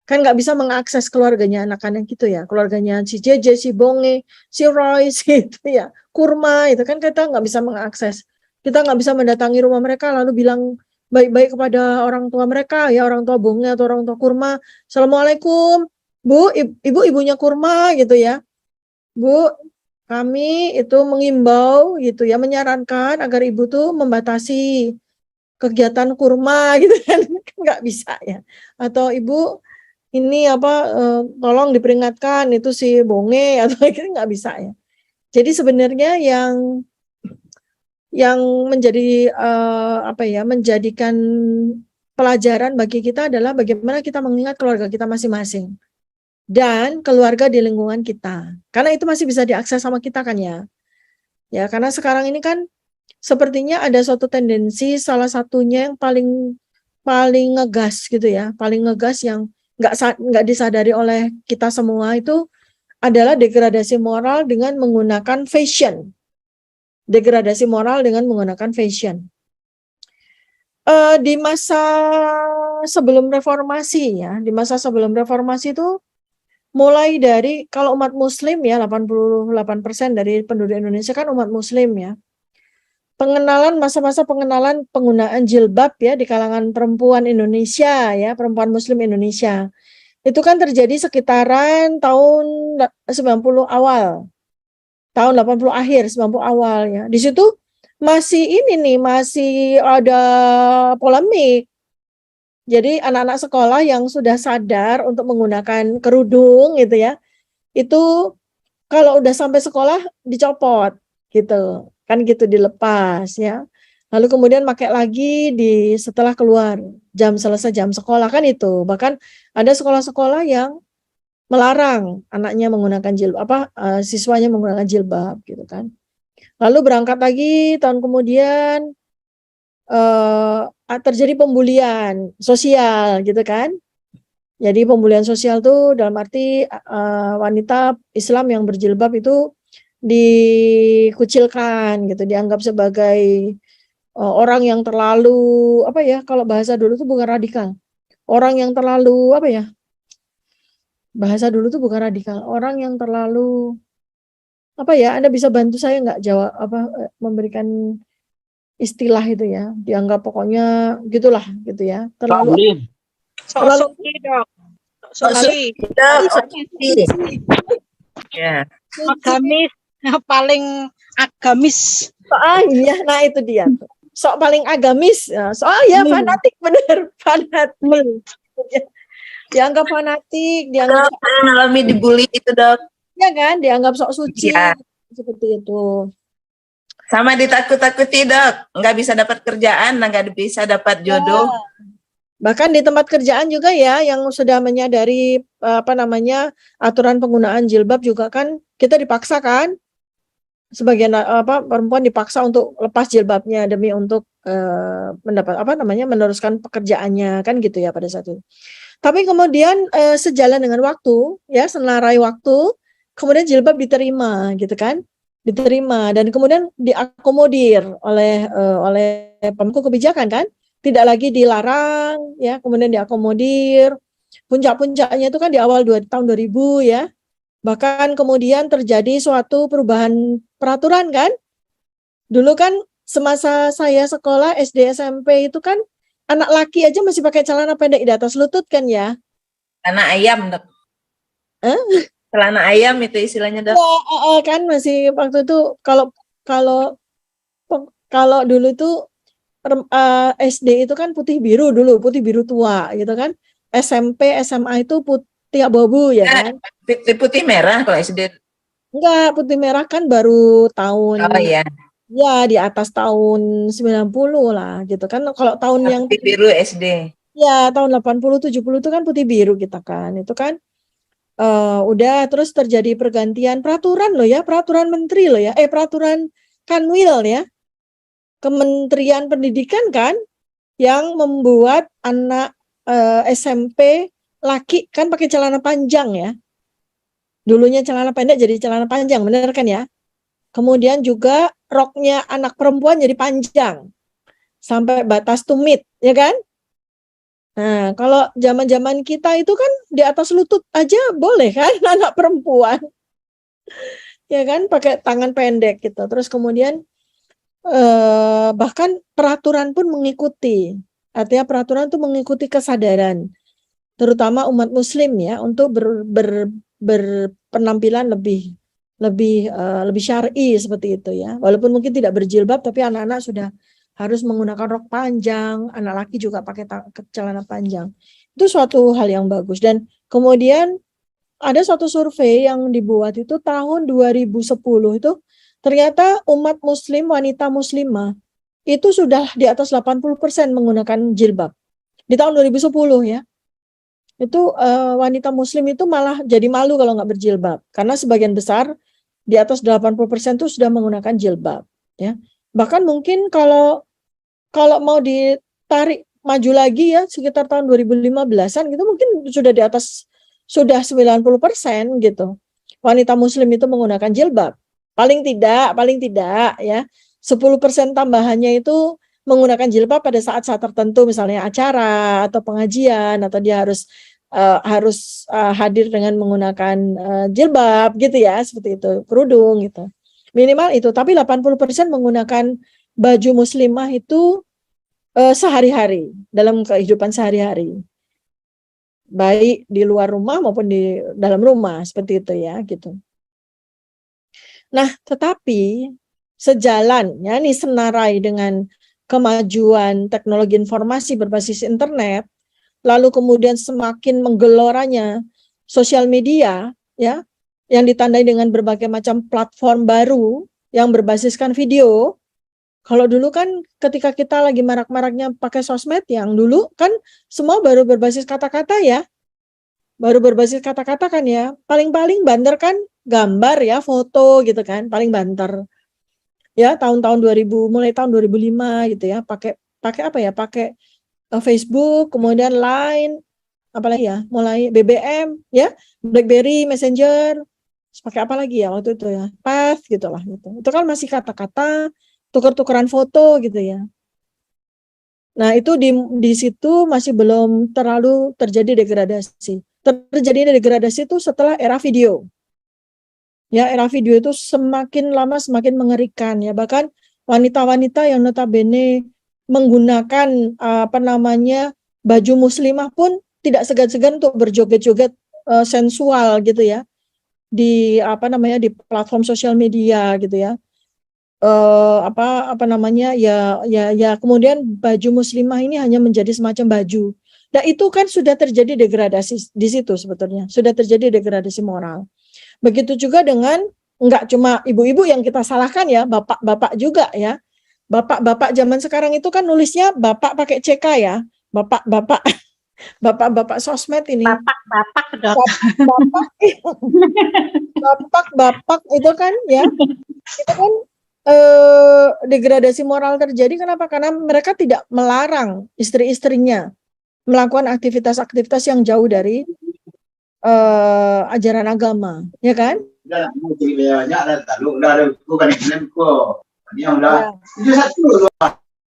Kan nggak bisa mengakses keluarganya anak-anak gitu ya, keluarganya si JJ, si Bonge, si Roy, itu ya, Kurma, itu kan kita nggak bisa mengakses. Kita nggak bisa mendatangi rumah mereka lalu bilang baik-baik kepada orang tua mereka, ya orang tua Bonge atau orang tua Kurma, Assalamualaikum, Bu, ibunya Kurma gitu ya. Bu, kami itu mengimbau gitu ya, menyarankan agar ibu tuh membatasi kegiatan kurma gitu kan, nggak bisa ya. Atau ibu ini tolong diperingatkan itu si Bonge atau gitu, nggak bisa ya. Jadi sebenarnya yang menjadi menjadikan pelajaran bagi kita adalah bagaimana kita mengingat keluarga kita masing-masing dan keluarga di lingkungan kita, karena itu masih bisa diakses sama kita kan ya. Ya, karena sekarang ini kan sepertinya ada suatu tendensi, salah satunya yang paling paling ngegas gitu ya, paling ngegas yang nggak disadari oleh kita semua itu adalah degradasi moral dengan menggunakan fashion. Degradasi moral dengan menggunakan fashion. Di masa sebelum reformasi ya, di masa sebelum reformasi itu mulai dari kalau umat muslim ya 88% dari penduduk Indonesia kan umat muslim ya. Masa-masa pengenalan penggunaan jilbab ya di kalangan perempuan Indonesia ya, perempuan muslim Indonesia. Itu kan terjadi sekitaran tahun 90 awal. Tahun 80 akhir, 90 awal ya. Di situ masih ada polemik. Jadi anak-anak sekolah yang sudah sadar untuk menggunakan kerudung gitu ya, itu kalau udah sampai sekolah dicopot gitu, kan gitu dilepas ya. Lalu kemudian pakai lagi setelah keluar selesai jam sekolah kan itu. Bahkan ada sekolah-sekolah yang melarang anaknya menggunakan jilbab, siswanya menggunakan jilbab gitu kan. Lalu berangkat lagi tahun kemudian terjadi pembulian sosial gitu kan. Jadi pembulian sosial tuh dalam arti wanita Islam yang berjilbab itu dikucilkan gitu, dianggap sebagai orang yang terlalu kalau bahasa dulu tuh bukan radikal. Orang yang terlalu bahasa dulu tuh bukan radikal, orang yang terlalu Anda bisa bantu saya nggak jawab memberikan istilah itu ya, dianggap pokoknya gitulah gitu ya, terlalu
Sok-soki, Dok. Sok-soki.
Ya.
Agamis, paling agamis.
Iya, nah itu dia tuh. Sok paling agamis, ya fanatik bener, fanatik. Dianggap fanatik, dianggap
mengalami dibully itu, Dok.
ya kan, dianggap sok suci seperti itu.
Sama ditakut-takuti, Dok. Nggak bisa dapat kerjaan, nggak bisa dapat jodoh.
Bahkan di tempat kerjaan juga ya, yang sudah menyadari aturan penggunaan jilbab juga kan kita dipaksa kan, sebagian perempuan dipaksa untuk lepas jilbabnya demi untuk meneruskan pekerjaannya kan gitu ya pada saat itu. Tapi kemudian sejalan dengan waktu ya, senarai waktu, kemudian jilbab diterima gitu kan, diterima dan kemudian diakomodir oleh pemangku kebijakan kan. Tidak lagi dilarang ya, kemudian diakomodir. Puncak-puncaknya itu kan di awal tahun 2000 ya. Bahkan kemudian terjadi suatu perubahan peraturan kan. Dulu kan semasa saya sekolah SD SMP itu kan anak laki aja masih pakai celana pendek di atas lutut kan ya.
Celana ayam, Dok. Celana ayam itu istilahnya, Dok.
Ya, kan masih waktu itu kalau dulu tuh SD itu kan putih biru dulu, putih biru tua gitu kan. SMP, SMA itu putih abu-abu ya kan.
Putih merah kalau SD.
Enggak, putih merah kan baru tahun.
Oh iya.
Ya, di atas tahun 90 lah gitu kan. Kalau tahun yang
putih biru SD.
Ya, tahun 80 70 itu kan putih biru kita kan. Itu kan udah terus terjadi pergantian peraturan loh ya, peraturan menteri loh ya. Peraturan Kanwil ya. Kementerian Pendidikan kan yang membuat anak SMP laki kan pakai celana panjang ya. Dulunya celana pendek jadi celana panjang, benar kan ya? Kemudian juga roknya anak perempuan jadi panjang sampai batas tumit, ya kan? Nah, kalau zaman-zaman kita itu kan di atas lutut aja boleh kan anak perempuan. Ya kan, pakai tangan pendek gitu. Terus kemudian bahkan peraturan pun mengikuti, artinya peraturan itu mengikuti kesadaran terutama umat muslim ya untuk berpenampilan lebih syar'i seperti itu ya, walaupun mungkin tidak berjilbab tapi anak-anak sudah harus menggunakan rok panjang, anak laki juga pakai celana panjang. Itu suatu hal yang bagus. Dan kemudian ada suatu survei yang dibuat itu tahun 2010 itu ternyata umat muslim, wanita muslimah itu sudah di atas 80% menggunakan jilbab. Di tahun 2010 ya. Itu wanita muslim itu malah jadi malu kalau nggak berjilbab. Karena sebagian besar di atas 80% itu sudah menggunakan jilbab. Ya. Bahkan mungkin kalau mau ditarik maju lagi ya sekitar tahun 2015-an gitu mungkin sudah di atas sudah 90% gitu. Wanita muslim itu menggunakan jilbab. Paling tidak ya 10% tambahannya itu menggunakan jilbab pada saat-saat tertentu misalnya acara atau pengajian atau dia harus hadir dengan menggunakan jilbab gitu ya, seperti itu, kerudung gitu. Minimal itu, tapi 80% menggunakan baju muslimah itu sehari-hari, dalam kehidupan sehari-hari. Baik di luar rumah maupun di dalam rumah, seperti itu ya, gitu. Nah, tetapi sejalan ya nih senarai dengan kemajuan teknologi informasi berbasis internet, lalu kemudian semakin menggeloranya sosial media ya, yang ditandai dengan berbagai macam platform baru yang berbasiskan video. Kalau dulu kan ketika kita lagi marak-maraknya pakai sosmed, yang dulu kan semua baru berbasis kata-kata ya. Baru berbasis kata-kata kan ya. Paling-paling banter kan gambar ya, foto gitu kan, paling banter. Ya, tahun-tahun 2000, mulai tahun 2005 gitu ya, pakai apa ya? Pakai Facebook, kemudian Line, apalagi ya, mulai BBM ya, BlackBerry, Messenger, pakai apa lagi ya waktu itu ya, Path gitulah gitu. Itu kan masih kata-kata, tuker-tukeran foto gitu ya. Nah, itu di situ masih belum terlalu terjadi degradasi. Terjadi degradasi itu setelah era video. Ya, era video itu semakin lama semakin mengerikan ya. Bahkan wanita-wanita yang notabene menggunakan baju muslimah pun tidak segan-segan untuk berjoget-joget sensual gitu ya. Di di platform sosial media gitu ya. Kemudian baju muslimah ini hanya menjadi semacam baju. Nah, itu kan sudah terjadi degradasi di situ sebetulnya. Sudah terjadi degradasi moral. Begitu juga dengan enggak cuma ibu-ibu yang kita salahkan ya, bapak-bapak juga ya. Bapak-bapak zaman sekarang itu kan nulisnya bapak pakai CK ya. Bapak-bapak bapak-bapak sosmed ini.
Bapak, Dok.
Bapak itu kan ya. Itu kan degradasi moral terjadi. Kenapa? Karena mereka tidak melarang istri-istrinya melakukan aktivitas-aktivitas yang jauh dari ajaran agama, ya kan? Ya.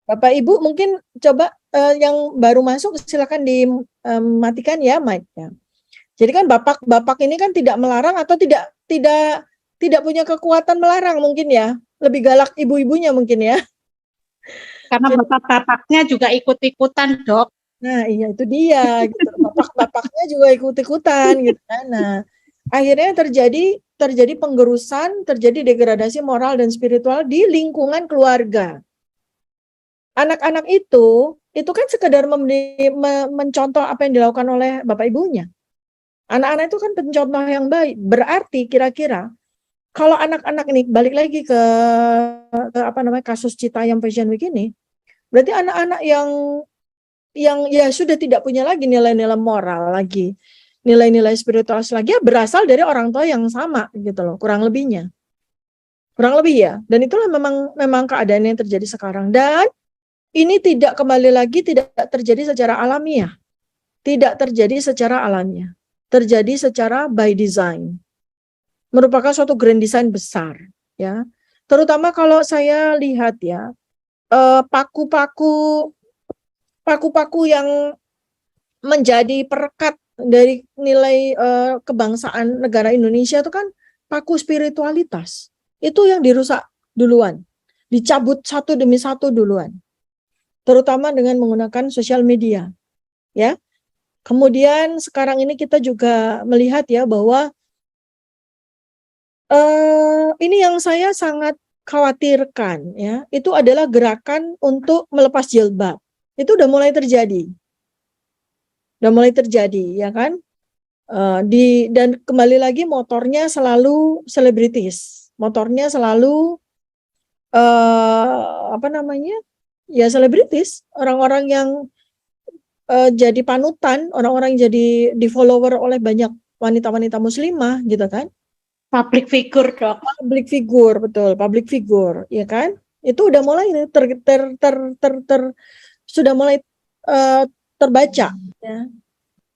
Bapak Ibu mungkin coba yang baru masuk silakan dimatikan ya mic-nya. Jadi kan bapak ini kan tidak melarang atau tidak punya kekuatan melarang mungkin ya. Lebih galak ibu-ibunya mungkin ya.
Karena bapak-bapaknya juga ikut-ikutan, Dok.
Nah, iya itu dia gitu. Bapak-bapaknya juga ikut-ikutan gitu kan. Nah, akhirnya terjadi penggerusan, terjadi degradasi moral dan spiritual di lingkungan keluarga. Anak-anak itu kan sekedar mencontoh apa yang dilakukan oleh bapak ibunya. Anak-anak itu kan pencontoh yang baik. Berarti kira-kira kalau anak-anak ini balik lagi ke kasus Citayam Fashion Week ini, berarti anak-anak yang ya sudah tidak punya lagi nilai-nilai moral lagi, nilai-nilai spiritual lagi, ya berasal dari orang tua yang sama gitu loh, kurang lebih ya. Dan itulah memang keadaan yang terjadi sekarang. Dan ini tidak terjadi secara alamiah, terjadi secara by design. Merupakan suatu grand design besar ya. Terutama kalau saya lihat ya, paku-paku yang menjadi perekat dari nilai kebangsaan negara Indonesia itu kan paku spiritualitas. Itu yang dirusak duluan, dicabut satu demi satu duluan. Terutama dengan menggunakan sosial media ya. Kemudian sekarang ini kita juga melihat ya bahwa ini yang saya sangat khawatirkan ya, itu adalah gerakan untuk melepas jilbab. Itu udah mulai terjadi ya kan. Dan kembali lagi motornya selalu selebritis, motornya selalu ya selebritis, orang-orang yang jadi panutan, orang-orang yang jadi di follower oleh banyak wanita-wanita muslimah gitu kan.
Public figure, Dok.
Public figure, betul, public figure, ya kan? Itu udah mulai sudah mulai eh, terbaca ya.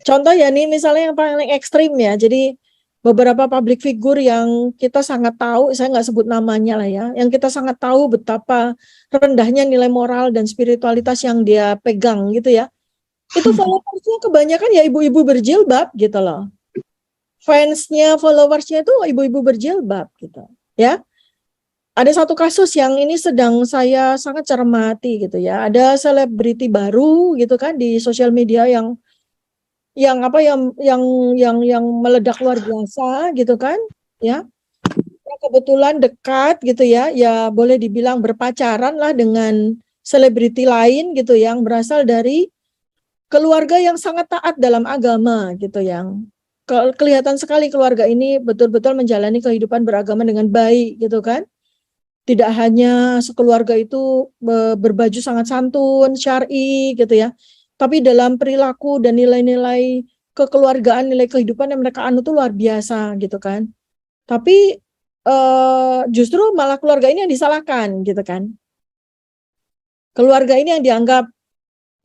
Contoh ya nih misalnya yang paling ekstrim ya. Jadi beberapa public figure yang kita sangat tahu, saya nggak sebut namanya lah ya, yang kita sangat tahu betapa rendahnya nilai moral dan spiritualitas yang dia pegang gitu ya. Itu followersnya kebanyakan ya ibu-ibu berjilbab gitu loh. Fansnya, followersnya itu ibu-ibu berjilbab gitu ya. Ada satu kasus yang ini sedang saya sangat cermati gitu ya. Ada selebriti baru gitu kan di sosial media yang apa yang meledak luar biasa gitu kan ya. Yang kebetulan dekat gitu ya, ya boleh dibilang berpacaran lah dengan selebriti lain gitu yang berasal dari keluarga yang sangat taat dalam agama gitu, yang kelihatan sekali keluarga ini betul-betul menjalani kehidupan beragama dengan baik gitu kan. Tidak hanya sekeluarga itu berbaju sangat santun, syar'i gitu ya, tapi dalam perilaku dan nilai-nilai kekeluargaan, nilai kehidupan yang mereka anut itu luar biasa gitu kan. Tapi justru malah keluarga ini yang disalahkan gitu kan. Keluarga ini yang dianggap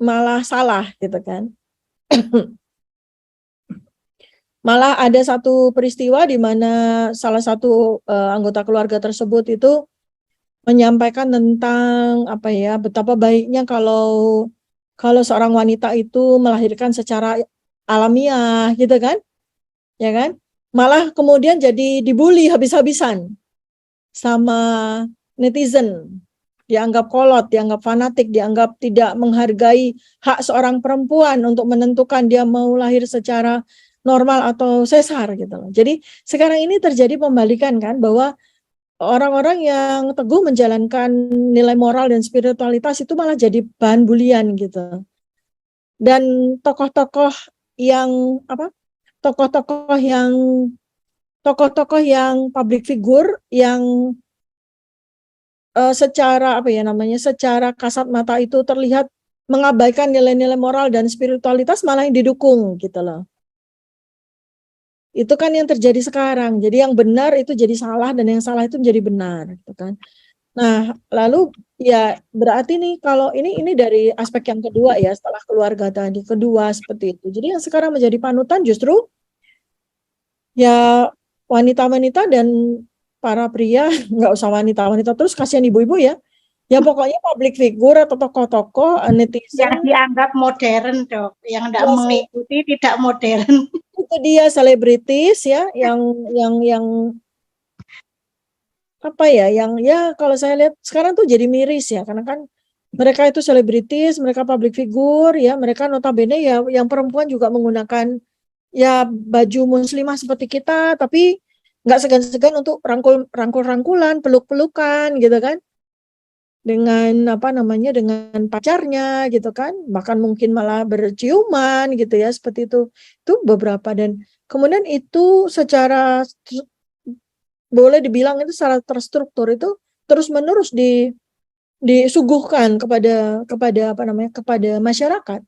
malah salah gitu kan. Malah ada satu peristiwa di mana salah satu anggota keluarga tersebut itu menyampaikan tentang apa ya, betapa baiknya kalau seorang wanita itu melahirkan secara alamiah gitu kan, ya kan? Malah kemudian jadi dibully habis-habisan sama netizen, dianggap kolot, dianggap fanatik, dianggap tidak menghargai hak seorang perempuan untuk menentukan dia mau lahir secara normal atau sesar gitu loh. Jadi sekarang ini terjadi pembalikan kan, bahwa orang-orang yang teguh menjalankan nilai moral dan spiritualitas itu malah jadi bahan bulian gitu. Dan tokoh-tokoh yang apa? Tokoh-tokoh yang public figure yang secara apa ya namanya? Secara kasat mata itu terlihat mengabaikan nilai-nilai moral dan spiritualitas malah yang didukung gitu loh. Itu kan yang terjadi sekarang. Jadi yang benar itu jadi salah dan yang salah itu menjadi benar gitu kan. Nah, lalu ya berarti nih kalau ini dari aspek yang kedua ya, setelah keluarga tadi, kedua seperti itu. Jadi yang sekarang menjadi panutan justru ya wanita-wanita dan para pria, nggak usah wanita-wanita terus, kasihan ibu-ibu ya. Ya pokoknya public figure atau tokoh-tokoh
Yang
netizen
dianggap modern, Dok. Yang tidak
ya,
mengikuti tidak modern.
itu dia selebritis ya yang apa ya, yang ya kalau saya lihat sekarang tuh jadi miris ya, karena kan mereka itu selebritis, mereka public figure ya, mereka notabene ya yang perempuan juga menggunakan ya baju muslimah seperti kita, tapi nggak segan-segan untuk rangkul-rangkulan, peluk-pelukan gitu kan, dengan apa namanya, dengan pacarnya gitu kan, bahkan mungkin malah berciuman gitu ya, seperti itu beberapa. Dan kemudian itu secara boleh dibilang itu secara terstruktur itu terus-menerus disuguhkan kepada apa namanya, kepada masyarakat.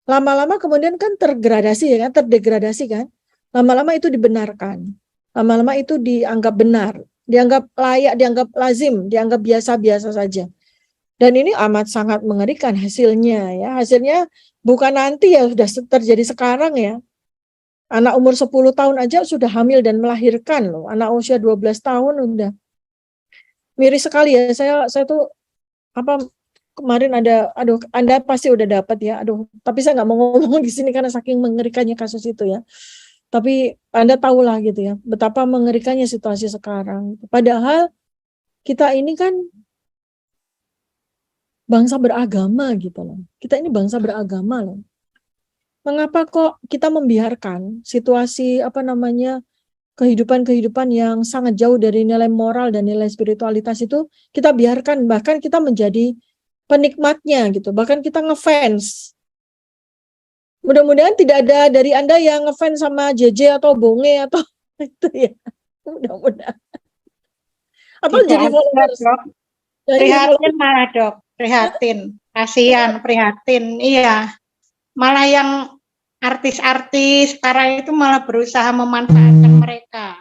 Lama-lama kemudian kan tergradasi ya kan, terdegradasi kan. Lama-lama itu dibenarkan. Lama-lama itu dianggap benar, dianggap layak, dianggap lazim, dianggap biasa-biasa saja. Dan ini amat sangat mengerikan hasilnya ya. Hasilnya bukan nanti ya, sudah terjadi sekarang ya. Anak umur 10 tahun aja sudah hamil dan melahirkan loh. Anak usia 12 tahun udah. Miris sekali ya. Saya tuh apa kemarin ada, aduh, Anda pasti udah dapat ya. Aduh, tapi saya nggak mau ngomong di sini karena saking mengerikannya kasus itu ya. Tapi Anda tahulah gitu ya, betapa mengerikannya situasi sekarang. Padahal kita ini kan bangsa beragama gitu loh. Kita ini bangsa beragama loh. Mengapa kok kita membiarkan situasi apa namanya, kehidupan-kehidupan yang sangat jauh dari nilai moral dan nilai spiritualitas itu kita biarkan, bahkan kita menjadi penikmatnya gitu, bahkan kita ngefans. Mudah-mudahan tidak ada dari Anda yang ngefans sama JJ atau Bonge atau itu ya. Mudah-mudahan. Atau
Tidak
jadi
ada,
followers.
Dok. Prihatin malah, Dok. Prihatin. Kasihan, prihatin. Iya. Malah yang artis-artis sekarang itu malah berusaha memanfaatkan mereka.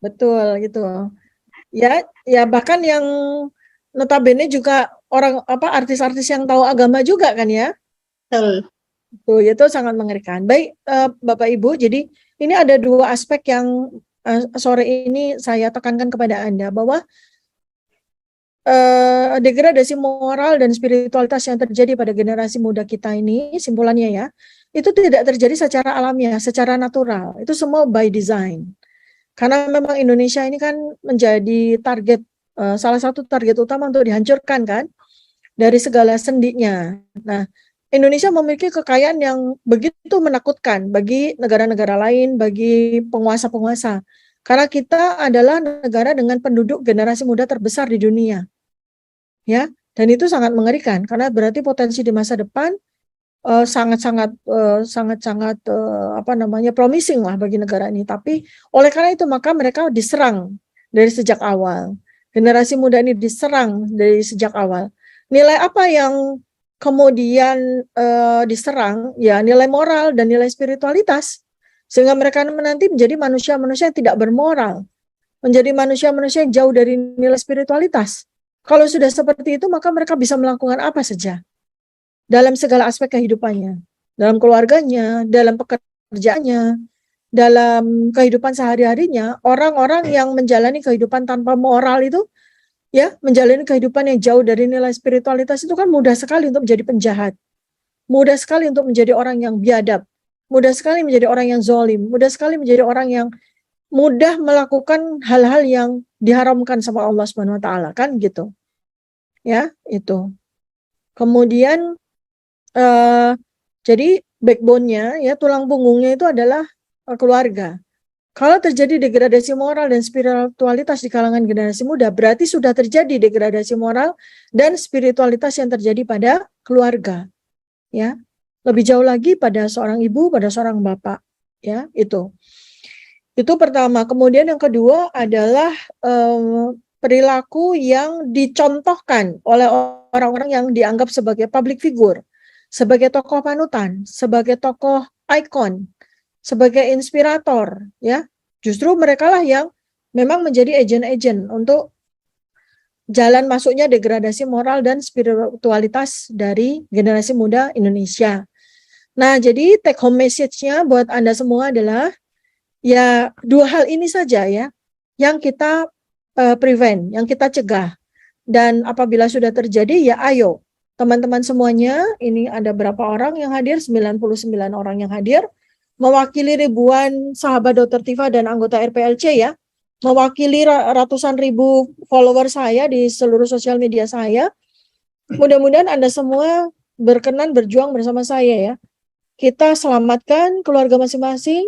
Betul gitu. Ya, ya bahkan yang notabene juga orang apa, artis-artis yang tahu agama juga kan ya.
Betul.
Tuh, itu sangat mengerikan. Baik, Bapak Ibu, jadi ini ada dua aspek yang sore ini saya tekankan kepada Anda bahwa degradasi moral dan spiritualitas yang terjadi pada generasi muda kita ini, simpulannya ya, itu tidak terjadi secara alamiah, secara natural. Itu semua by design. Karena memang Indonesia ini kan menjadi target, salah satu target utama untuk dihancurkan kan, dari segala sendinya. Nah, Indonesia memiliki kekayaan yang begitu menakutkan bagi negara-negara lain, bagi penguasa-penguasa. Karena kita adalah negara dengan penduduk generasi muda terbesar di dunia. Ya, dan itu sangat mengerikan karena berarti potensi di masa depan sangat-sangat promising lah bagi negara ini. Tapi oleh karena itu maka mereka diserang dari sejak awal. Generasi muda ini diserang dari sejak awal. Nilai apa yang kemudian diserang? Ya, nilai moral dan nilai spiritualitas. Sehingga mereka nanti menjadi manusia-manusia yang tidak bermoral. Menjadi manusia-manusia yang jauh dari nilai spiritualitas. Kalau sudah seperti itu, maka mereka bisa melakukan apa saja dalam segala aspek kehidupannya, dalam keluarganya, dalam pekerjaannya, dalam kehidupan sehari-harinya. Orang-orang yang menjalani kehidupan tanpa moral itu, ya, menjalani kehidupan yang jauh dari nilai spiritualitas itu kan mudah sekali untuk menjadi penjahat, mudah sekali untuk menjadi orang yang biadab, mudah sekali menjadi orang yang zalim, mudah sekali menjadi orang yang mudah melakukan hal-hal yang diharamkan sama Allah Subhanahu wa taala, kan gitu. Ya, itu. Kemudian jadi backbone-nya, ya, tulang punggungnya itu adalah keluarga. Kalau terjadi degradasi moral dan spiritualitas di kalangan generasi muda, berarti sudah terjadi degradasi moral dan spiritualitas yang terjadi pada keluarga. Ya, lebih jauh lagi pada seorang ibu, pada seorang bapak. Ya, itu. Itu pertama. Kemudian yang kedua adalah perilaku yang dicontohkan oleh orang-orang yang dianggap sebagai public figure, sebagai tokoh panutan, sebagai tokoh ikon, sebagai inspirator, ya. Justru merekalah yang memang menjadi agent-agent untuk jalan masuknya degradasi moral dan spiritualitas dari generasi muda Indonesia. Nah, jadi take home message-nya buat Anda semua adalah ya dua hal ini saja ya yang kita prevent, yang kita cegah. Dan apabila sudah terjadi, ya ayo teman-teman semuanya, ini ada berapa orang yang hadir, 99 orang yang hadir, mewakili ribuan sahabat Dr. Tifa dan anggota RPLC ya, mewakili ratusan ribu follower saya di seluruh sosial media saya. Mudah-mudahan Anda semua berkenan berjuang bersama saya ya. Kita selamatkan keluarga masing-masing,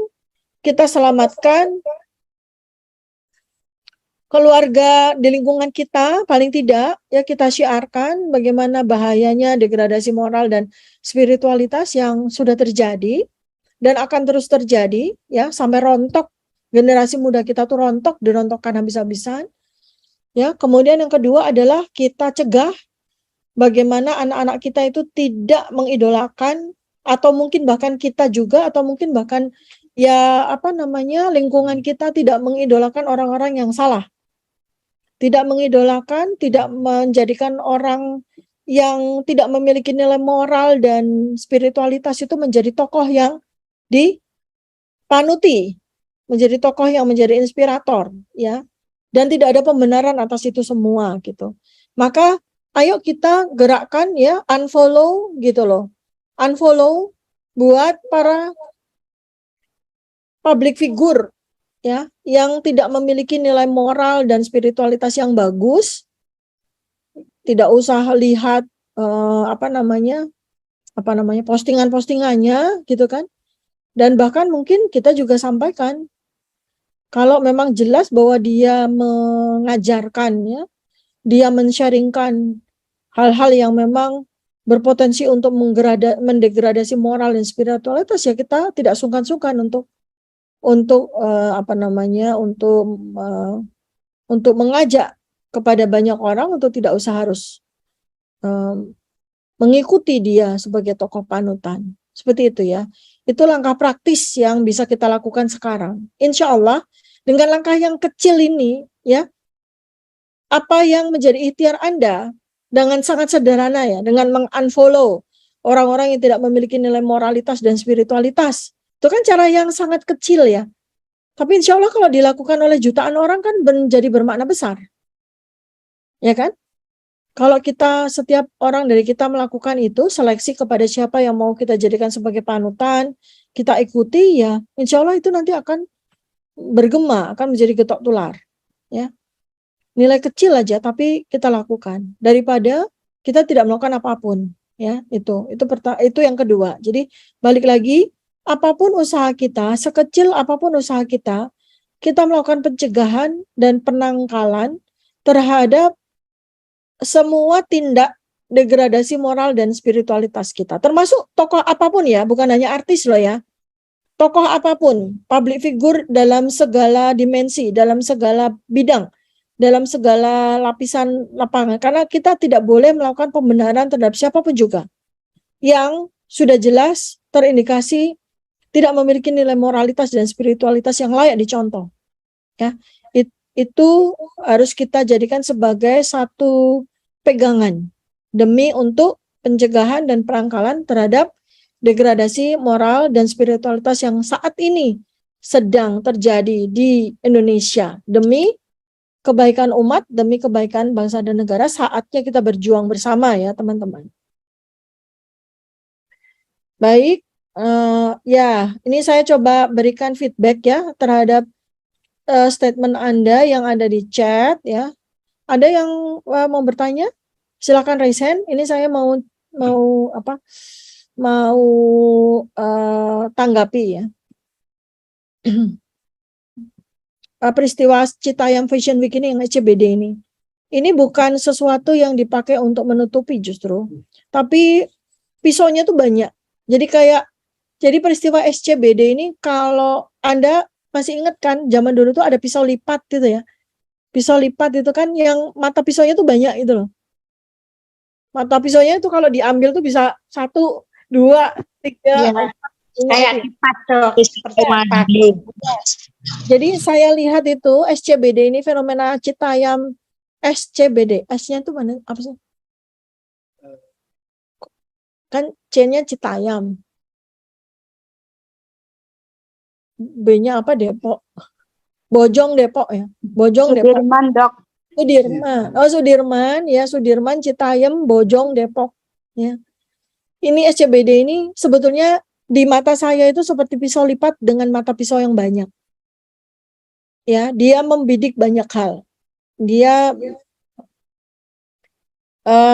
kita selamatkan keluarga di lingkungan kita, paling tidak ya kita syiarkan bagaimana bahayanya degradasi moral dan spiritualitas yang sudah terjadi dan akan terus terjadi ya sampai rontok. Generasi muda kita tuh rontok, dirontokkan habis-habisan. Ya, kemudian yang kedua adalah kita cegah bagaimana anak-anak kita itu tidak mengidolakan atau mungkin bahkan kita juga atau mungkin bahkan ya lingkungan kita tidak mengidolakan orang-orang yang salah. Tidak mengidolakan, tidak menjadikan orang yang tidak memiliki nilai moral dan spiritualitas itu menjadi tokoh yang dipanuti, menjadi tokoh yang menjadi inspirator, ya. Dan tidak ada pembenaran atas itu semua gitu. Maka ayo kita gerakkan ya, unfollow gitu loh. Unfollow buat para public figure ya, yang tidak memiliki nilai moral dan spiritualitas yang bagus. Tidak usah lihat postingan-postingannya gitu kan. Dan bahkan mungkin kita juga sampaikan kalau memang jelas bahwa dia mengajarkan ya, dia men-sharingkan hal-hal yang memang berpotensi untuk mendegradasi moral dan spiritualitas, ya kita tidak sungkan-sungkan untuk mengajak kepada banyak orang untuk tidak usah harus mengikuti dia sebagai tokoh panutan. Seperti itu ya. Itu langkah praktis yang bisa kita lakukan sekarang. Insya Allah dengan langkah yang kecil ini ya, apa yang menjadi ikhtiar Anda dengan sangat sederhana ya, dengan meng-unfollow orang-orang yang tidak memiliki nilai moralitas dan spiritualitas. Itu kan cara yang sangat kecil ya. Tapi insya Allah kalau dilakukan oleh jutaan orang kan menjadi bermakna besar. Ya kan? Kalau kita, setiap orang dari kita melakukan itu, seleksi kepada siapa yang mau kita jadikan sebagai panutan, kita ikuti, ya insya Allah itu nanti akan bergema, akan menjadi getok tular. Ya, nilai kecil aja tapi kita lakukan daripada kita tidak melakukan apapun. Ya, itu yang kedua. Jadi balik lagi, apapun usaha kita, sekecil apapun usaha kita melakukan pencegahan dan penangkalan terhadap semua tindak degradasi moral dan spiritualitas kita. Termasuk tokoh apapun ya, bukan hanya artis loh ya. Tokoh apapun, public figure dalam segala dimensi, dalam segala bidang, dalam segala lapisan lapangan. Karena kita tidak boleh melakukan pembenaran terhadap siapapun juga yang sudah jelas terindikasi tidak memiliki nilai moralitas dan spiritualitas yang layak dicontoh. Ya, itu harus kita jadikan sebagai satu pegangan demi untuk pencegahan dan penangkalan terhadap degradasi moral dan spiritualitas yang saat ini sedang terjadi di Indonesia. Demi kebaikan umat, demi kebaikan bangsa dan negara, saatnya kita berjuang bersama ya teman-teman. Baik, ya ini saya coba berikan feedback ya terhadap statement Anda yang ada di chat ya. Ada yang mau bertanya? Silakan raise hand. Ini saya mau tanggapi ya. Peristiwa Citayam Fashion Week ini yang SCBD ini. Ini bukan sesuatu yang dipakai untuk menutupi justru. Tapi pisaunya tuh banyak. Jadi peristiwa SCBD ini kalau Anda masih ingat kan zaman dulu tuh ada pisau lipat gitu ya. Pisau lipat itu kan yang mata pisaunya tuh banyak itu loh. Mata pisaunya itu kalau diambil tuh bisa 1, 2, 3,
Ya,
4.
kayak lipat dok, seperti lipat.
Jadi saya lihat itu SCBD ini fenomena Citayam SCBD. S-nya itu mana? Apa sih? Kan C-nya Citayam. B-nya apa? Depok. Bojong Depok ya. Bojong Depok.
Sudirman dok.
Sudirman. Oh Sudirman ya, Sudirman Citayam Bojong Depok ya. Ini SCBD ini sebetulnya di mata saya itu seperti pisau lipat dengan mata pisau yang banyak. Ya, dia membidik banyak hal. Dia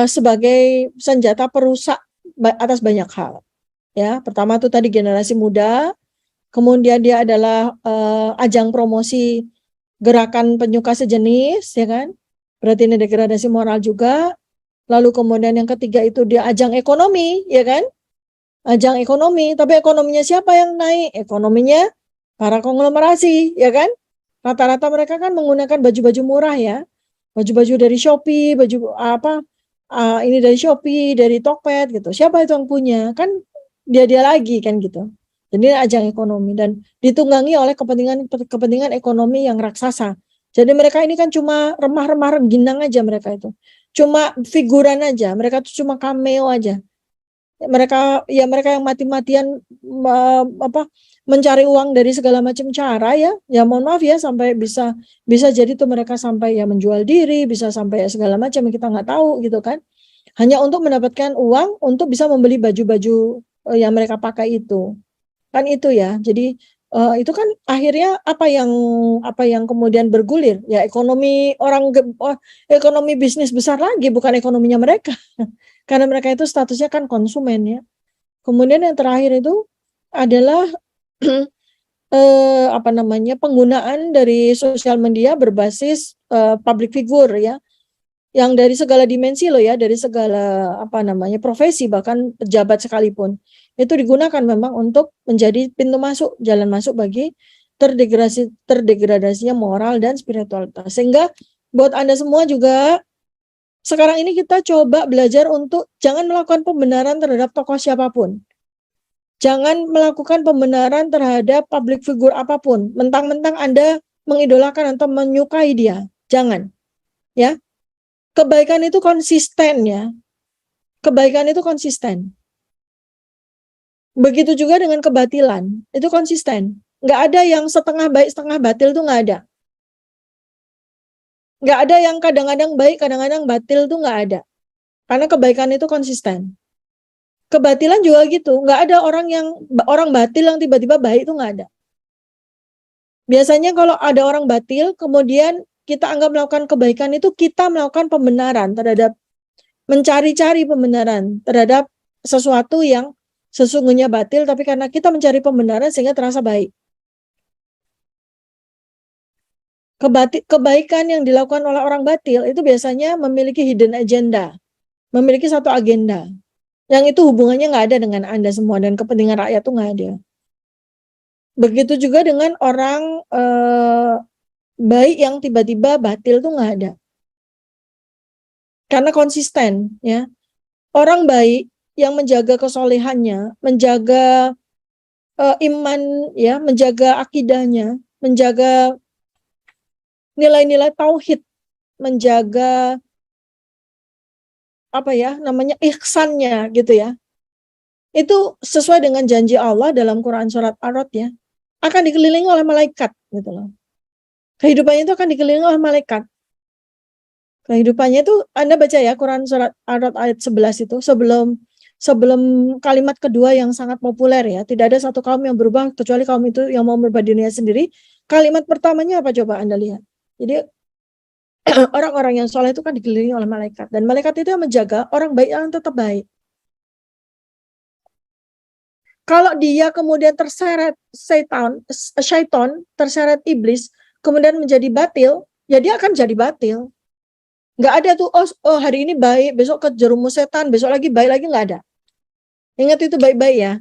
sebagai senjata perusak atas banyak hal. Ya, pertama itu tadi generasi muda, kemudian dia adalah ajang promosi gerakan penyuka sejenis, ya kan? Berarti ini degradasi moral juga. Lalu kemudian yang ketiga itu dia ajang ekonomi, ya kan? Ajang ekonomi, tapi ekonominya siapa yang naik? Ekonominya para konglomerasi, ya kan? Rata-rata mereka kan menggunakan baju-baju murah ya. Baju-baju dari Shopee, ini dari Shopee, dari Tokped gitu. Siapa itu yang punya? Kan dia lagi kan gitu. Jadi ajang ekonomi dan ditunggangi oleh kepentingan ekonomi yang raksasa. Jadi mereka ini kan cuma remah-remah rengginang aja mereka itu. Cuma figuran aja, mereka tuh cuma cameo aja. Mereka yang mati-matian mencari uang dari segala macam cara ya. Ya mohon maaf ya sampai bisa jadi tuh mereka sampai ya menjual diri, bisa sampai ya segala macam yang kita nggak tahu gitu kan. Hanya untuk mendapatkan uang untuk bisa membeli baju-baju yang mereka pakai itu. Kan itu ya. Jadi itu kan akhirnya apa yang kemudian bergulir ya ekonomi bisnis besar lagi, bukan ekonominya mereka. Karena mereka itu statusnya kan konsumen ya. Kemudian yang terakhir itu adalah penggunaan dari sosial media berbasis public figure ya. Yang dari segala dimensi loh ya, dari segala profesi bahkan pejabat sekalipun. Itu digunakan memang untuk menjadi pintu masuk, jalan masuk bagi terdegradasinya moral dan spiritualitas. Sehingga buat Anda semua juga sekarang ini kita coba belajar untuk jangan melakukan pembenaran terhadap tokoh siapapun. Jangan melakukan pembenaran terhadap public figure apapun. Mentang-mentang Anda mengidolakan atau menyukai dia. Jangan. Ya. Kebaikan itu konsisten ya. Kebaikan itu konsisten. Begitu juga dengan kebatilan, itu konsisten. Nggak ada yang setengah baik, setengah batil tuh nggak ada. Nggak ada yang kadang-kadang baik, kadang-kadang batil tuh nggak ada. Karena kebaikan itu konsisten. Kebatilan juga gitu, nggak ada orang batil yang tiba-tiba baik itu nggak ada. Biasanya kalau ada orang batil, kemudian kita anggap melakukan kebaikan itu kita melakukan pembenaran terhadap, mencari-cari pembenaran terhadap sesuatu yang sesungguhnya batil, tapi karena kita mencari pembenaran sehingga terasa baik. Kebaikan yang dilakukan oleh orang batil itu biasanya memiliki hidden agenda, memiliki satu agenda yang itu hubungannya nggak ada dengan Anda semua dan kepentingan rakyat itu nggak ada. Begitu juga dengan orang baik yang tiba-tiba batil itu nggak ada, karena konsisten ya. Orang baik yang menjaga kesolehannya, menjaga iman ya, menjaga akidahnya, menjaga nilai-nilai tauhid, menjaga apa ya namanya ihsannya gitu ya. Itu sesuai dengan janji Allah dalam Quran surat Ar-Rod ya, akan dikelilingi oleh malaikat gitu loh. Kehidupannya itu akan dikelilingi oleh malaikat. Kehidupannya itu Anda baca ya Quran surat Ar-Rod ayat 11 itu sebelum kalimat kedua yang sangat populer ya, tidak ada satu kaum yang berubah kecuali kaum itu yang mau merubah dunia sendiri. Kalimat pertamanya apa coba Anda lihat? Jadi orang-orang yang soleh itu kan dikelilingi oleh malaikat, dan malaikat itu yang menjaga orang baik yang tetap baik. Kalau dia kemudian terseret syaiton, terseret iblis, kemudian menjadi batil, ya dia akan jadi batil. Nggak ada tuh, oh hari ini baik, besok ke jerumus setan, besok lagi baik lagi, nggak ada. Ingat itu baik-baik ya.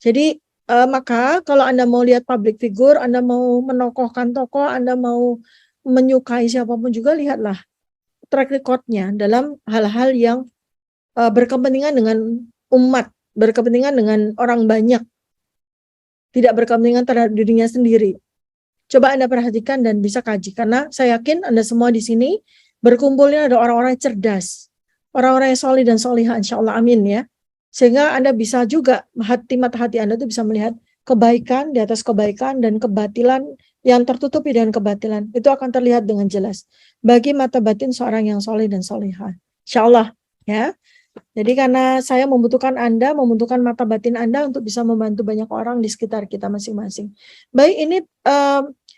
Jadi maka kalau Anda mau lihat public figure, Anda mau menokohkan tokoh, Anda mau menyukai siapapun juga, lihatlah track record-nya dalam hal-hal yang berkepentingan dengan umat, berkepentingan dengan orang banyak, tidak berkepentingan terhadap dirinya sendiri. Coba Anda perhatikan dan bisa kaji, karena saya yakin Anda semua di sini berkumpulnya ada orang-orang yang cerdas, orang-orang yang solih dan solihah, insya Allah, amin ya. Sehingga Anda bisa juga, mata hati Anda itu bisa melihat kebaikan di atas kebaikan dan kebatilan yang tertutupi dengan kebatilan. Itu akan terlihat dengan jelas bagi mata batin seorang yang solih dan solihah. Insya Allah ya. Jadi karena saya membutuhkan Anda, membutuhkan mata batin Anda untuk bisa membantu banyak orang di sekitar kita masing-masing. Baik, ini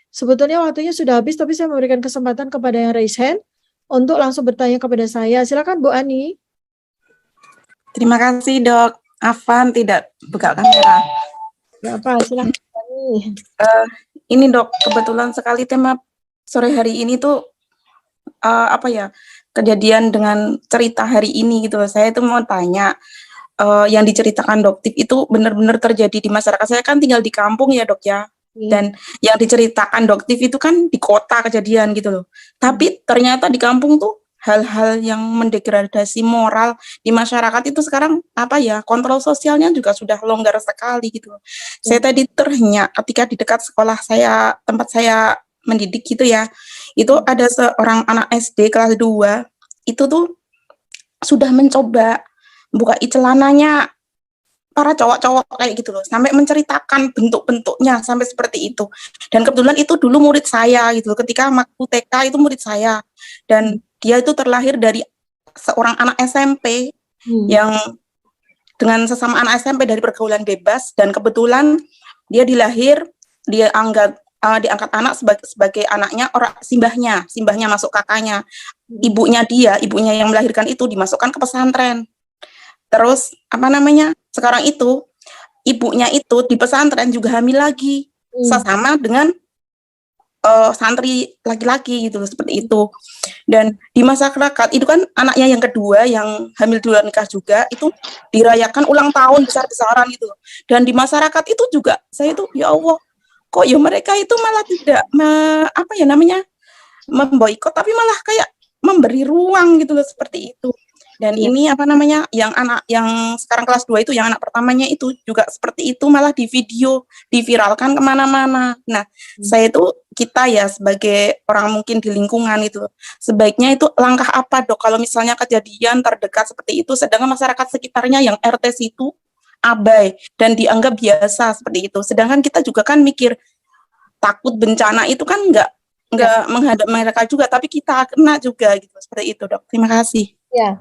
sebetulnya waktunya sudah habis, tapi saya memberikan kesempatan kepada yang raise hand untuk langsung bertanya kepada saya. Silakan Bu Ani.
Terima kasih Dok. Afan tidak buka kamera.
Ya apa, silakan Bu Ani.
Ini Dok, kebetulan sekali tema sore hari ini tuh apa ya, kejadian dengan cerita hari ini gitu loh. Saya tuh mau tanya, yang diceritakan Dok Tip itu benar-benar terjadi di masyarakat. Saya kan tinggal di kampung ya Dok ya. Dan yang diceritakan Dok Tip itu kan di kota kejadian gitu loh. Tapi ternyata di kampung tuh hal-hal yang mendegradasi moral di masyarakat itu sekarang apa ya, kontrol sosialnya juga sudah longgar sekali gitu. Saya tadi terhenyak ketika di dekat sekolah saya, tempat saya mendidik gitu ya, itu ada seorang anak SD kelas 2 itu tuh sudah mencoba buka celananya para cowok-cowok kayak gitu loh, sampai menceritakan bentuk-bentuknya sampai seperti itu. Dan kebetulan itu dulu murid saya gitu loh, ketika waktu TK itu murid saya, dan dia itu terlahir dari seorang anak SMP yang dengan sesama anak SMP dari pergaulan bebas, dan kebetulan dia diangkat anak sebagai anaknya orang simbahnya masuk kakaknya. Ibunya yang melahirkan itu dimasukkan ke pesantren. Terus sekarang itu ibunya itu di pesantren juga hamil lagi, sesama dengan santri laki-laki gitu, seperti itu. Dan di masyarakat itu kan anaknya yang kedua yang hamil duluan nikah juga itu dirayakan ulang tahun besar-besaran gitu. Dan di masyarakat itu juga saya itu ya Allah, kok ya mereka itu malah tidak memboikot, tapi malah kayak memberi ruang gitu loh, seperti itu. Dan ini yang anak yang sekarang kelas 2 itu, yang anak pertamanya itu juga seperti itu, malah di video, diviralkan kemana-mana. Nah, kita ya sebagai orang mungkin di lingkungan itu, sebaiknya itu langkah apa Dok kalau misalnya kejadian terdekat seperti itu, sedangkan masyarakat sekitarnya yang RT situ abai dan dianggap biasa seperti itu. Sedangkan kita juga kan mikir takut bencana itu kan nggak menghadap mereka juga, tapi kita kena juga gitu. Seperti itu, Dok. Terima kasih.
Ya,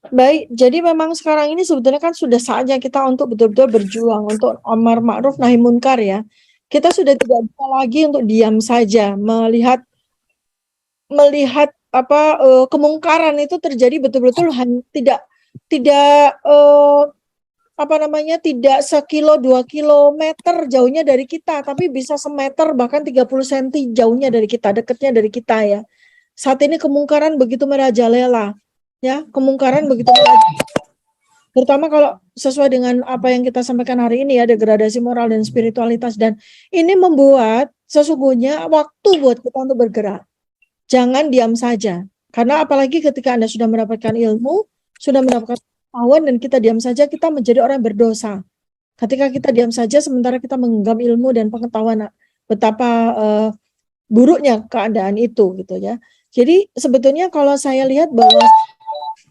baik. Jadi memang sekarang ini sebetulnya kan sudah saatnya kita untuk betul-betul berjuang untuk amar ma'ruf nahi munkar ya. Kita sudah tidak bisa lagi untuk diam saja melihat kemungkaran itu terjadi betul-betul tidak tidak 1-2 kilometer jauhnya dari kita, tapi bisa semeter bahkan 30 cm jauhnya dari kita, dekatnya dari kita ya. Saat ini kemungkaran begitu merajalela, ya, kemungkaran begitu merajalela. Terutama kalau sesuai dengan apa yang kita sampaikan hari ini ya, degradasi moral dan spiritualitas, dan ini membuat sesungguhnya waktu buat kita untuk bergerak. Jangan diam saja, karena apalagi ketika Anda sudah mendapatkan ilmu, sudah mendapatkan pengetahuan dan kita diam saja, kita menjadi orang yang berdosa. Ketika kita diam saja sementara kita menggenggam ilmu dan pengetahuan, betapa buruknya keadaan itu gitu ya. Jadi sebetulnya kalau saya lihat bahwa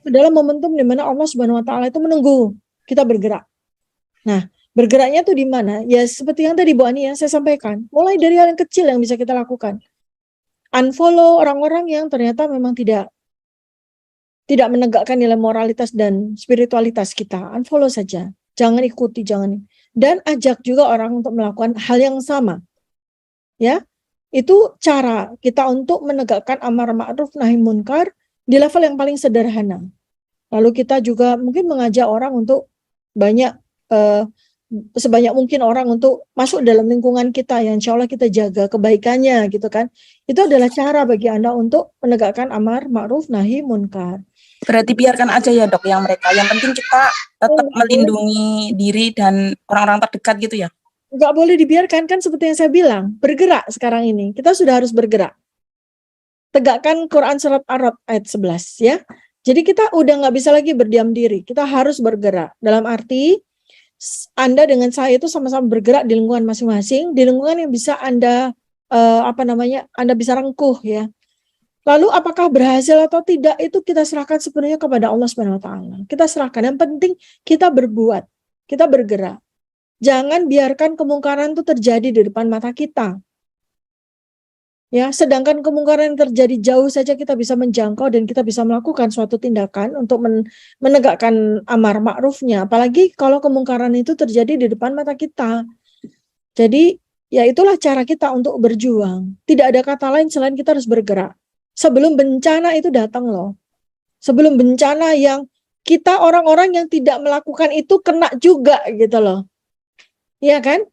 dalam momentum di mana Allah Subhanahu wa taala itu menunggu kita bergerak. Nah, bergeraknya tuh di mana? Ya seperti yang tadi Bu Ani ya saya sampaikan, mulai dari hal yang kecil yang bisa kita lakukan. Unfollow orang-orang yang ternyata memang tidak menegakkan nilai moralitas dan spiritualitas kita. Unfollow saja. Jangan ikuti, jangan. Dan ajak juga orang untuk melakukan hal yang sama. Ya, itu cara kita untuk menegakkan amar ma'ruf nahi munkar di level yang paling sederhana. Lalu kita juga mungkin mengajak orang untuk sebanyak mungkin orang untuk masuk dalam lingkungan kita yang insya Allah kita jaga kebaikannya gitu kan. Itu adalah cara bagi Anda untuk menegakkan amar ma'ruf nahi munkar.
Berarti biarkan aja ya, Dok, yang mereka. Yang penting kita tetap melindungi diri dan orang-orang terdekat gitu ya.
Nggak boleh dibiarkan, kan seperti yang saya bilang, bergerak sekarang ini. Kita sudah harus bergerak. Tegakkan Quran surat Ar-Ra'd ayat 11 ya. Jadi kita udah nggak bisa lagi berdiam diri. Kita harus bergerak. Dalam arti Anda dengan saya itu sama-sama bergerak di lingkungan masing-masing, di lingkungan yang bisa Anda Anda bisa rengkuh ya. Lalu apakah berhasil atau tidak itu kita serahkan sepenuhnya kepada Allah Subhanahu wa taala. Kita serahkan. Yang penting kita berbuat, kita bergerak. Jangan biarkan kemungkaran itu terjadi di depan mata kita. Ya, sedangkan kemungkaran yang terjadi jauh saja kita bisa menjangkau dan kita bisa melakukan suatu tindakan untuk menegakkan amar ma'rufnya. Apalagi kalau kemungkaran itu terjadi di depan mata kita. Jadi, ya itulah cara kita untuk berjuang. Tidak ada kata lain selain kita harus bergerak. Sebelum bencana itu datang loh. Sebelum bencana yang kita orang-orang yang tidak melakukan itu kena juga gitu loh. Iya kan?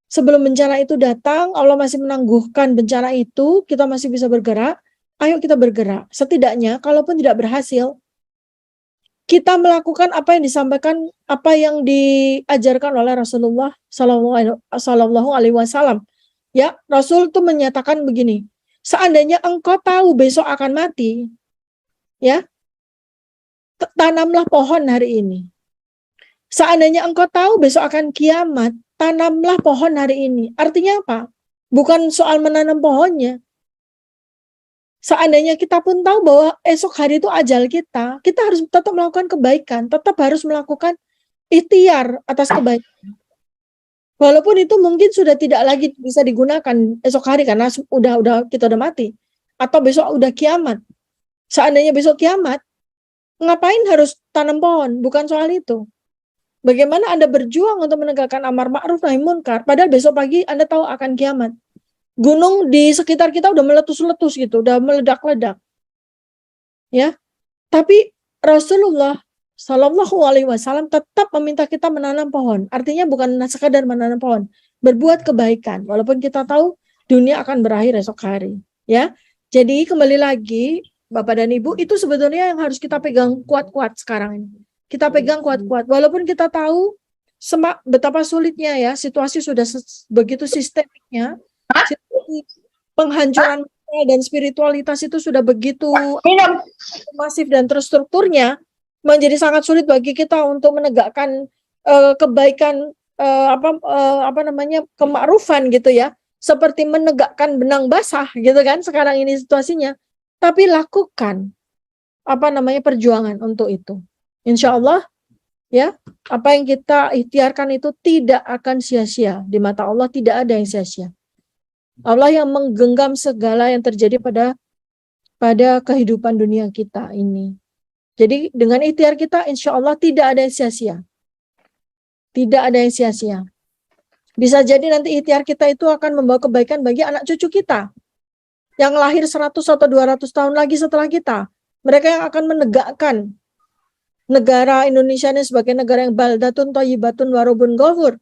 Sebelum bencana itu datang, Allah masih menangguhkan bencana itu, kita masih bisa bergerak. Ayo kita bergerak. Setidaknya kalaupun tidak berhasil, kita melakukan apa yang disampaikan, apa yang diajarkan oleh Rasulullah Sallallahu Alaihi Wasallam. Ya, Rasul itu menyatakan begini. Seandainya engkau tahu besok akan mati, ya, tanamlah pohon hari ini. Seandainya engkau tahu besok akan kiamat, tanamlah pohon hari ini. Artinya apa? Bukan soal menanam pohonnya. Seandainya kita pun tahu bahwa esok hari itu ajal kita, kita harus tetap melakukan kebaikan, tetap harus melakukan ikhtiar atas kebaikan. Walaupun itu mungkin sudah tidak lagi bisa digunakan esok hari karena kita udah mati, atau besok udah kiamat. Seandainya besok kiamat, ngapain harus tanam pohon? Bukan soal itu. Bagaimana Anda berjuang untuk menegakkan amar ma'ruf nahi munkar, padahal besok pagi Anda tahu akan kiamat. Gunung di sekitar kita udah meletus-letus gitu, udah meledak-ledak. Ya. Tapi Rasulullah Sallallahu Alaihi Wasallam tetap meminta kita menanam pohon. Artinya bukan sekadar menanam pohon, berbuat kebaikan. Walaupun kita tahu dunia akan berakhir esok hari. Ya, jadi kembali lagi Bapak dan Ibu, itu sebetulnya yang harus kita pegang kuat-kuat sekarang ini. Kita pegang kuat-kuat. Walaupun kita tahu betapa sulitnya ya, situasi sudah begitu sistemiknya, penghancuran dan spiritualitas itu sudah begitu masif dan terstrukturnya. Menjadi sangat sulit bagi kita untuk menegakkan kebaikan kemakrufan gitu ya, seperti menegakkan benang basah gitu kan sekarang ini situasinya. Tapi lakukan perjuangan untuk itu. Insya Allah ya, apa yang kita ikhtiarkan itu tidak akan sia-sia. Di mata Allah tidak ada yang sia-sia. Allah yang menggenggam segala yang terjadi pada kehidupan dunia kita ini. Jadi dengan ikhtiar kita, insya Allah tidak ada yang sia-sia. Tidak ada yang sia-sia. Bisa jadi nanti ikhtiar kita itu akan membawa kebaikan bagi anak cucu kita yang lahir 100 atau 200 tahun lagi setelah kita. Mereka yang akan menegakkan negara Indonesia ini sebagai negara yang baldatun thayyibatun warabun ghafur.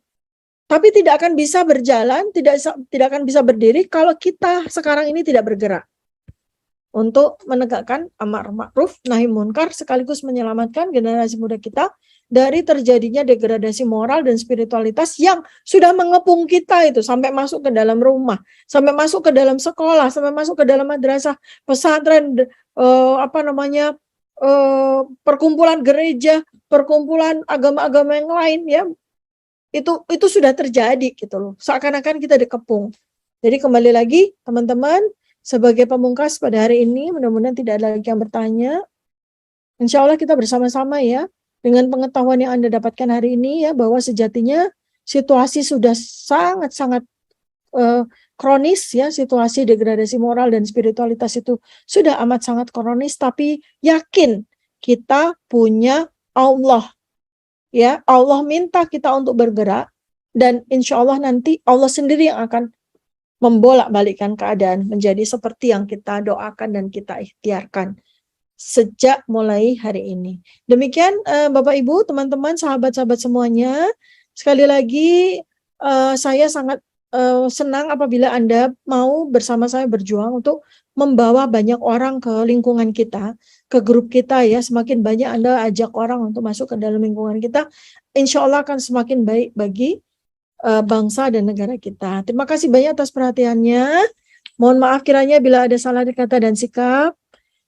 Tapi tidak akan bisa berjalan, tidak akan bisa berdiri kalau kita sekarang ini tidak bergerak untuk menegakkan amar ma'ruf nahi munkar sekaligus menyelamatkan generasi muda kita dari terjadinya degradasi moral dan spiritualitas yang sudah mengepung kita itu sampai masuk ke dalam rumah, sampai masuk ke dalam sekolah, sampai masuk ke dalam madrasah, pesantren, perkumpulan gereja, perkumpulan agama-agama yang lain ya. Itu sudah terjadi gitu loh. Seakan-akan kita dikepung. Jadi kembali lagi teman-teman, sebagai pamungkas pada hari ini, mudah-mudahan tidak ada lagi yang bertanya. Insya Allah kita bersama-sama ya, dengan pengetahuan yang Anda dapatkan hari ini ya, bahwa sejatinya situasi sudah sangat-sangat kronis ya, situasi degradasi moral dan spiritualitas itu sudah amat sangat kronis, tapi yakin kita punya Allah. Ya, Allah minta kita untuk bergerak dan insya Allah nanti Allah sendiri yang akan membolak-balikkan keadaan menjadi seperti yang kita doakan dan kita ikhtiarkan sejak mulai hari ini. Demikian Bapak Ibu, teman-teman, sahabat-sahabat semuanya. Sekali lagi saya sangat senang apabila Anda mau bersama saya berjuang untuk membawa banyak orang ke lingkungan kita, ke grup kita ya. Semakin banyak Anda ajak orang untuk masuk ke dalam lingkungan kita, insya Allah akan semakin baik bagi bangsa dan negara kita. Terima kasih banyak atas perhatiannya. Mohon maaf kiranya bila ada salah kata dan sikap.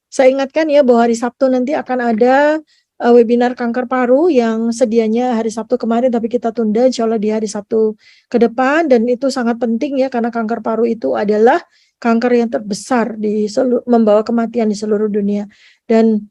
Saya ingatkan ya bahwa hari Sabtu nanti akan ada webinar kanker paru yang sedianya hari Sabtu kemarin tapi kita tunda insya Allah di hari Sabtu ke depan, dan itu sangat penting ya karena kanker paru itu adalah kanker yang terbesar membawa kematian di seluruh dunia, dan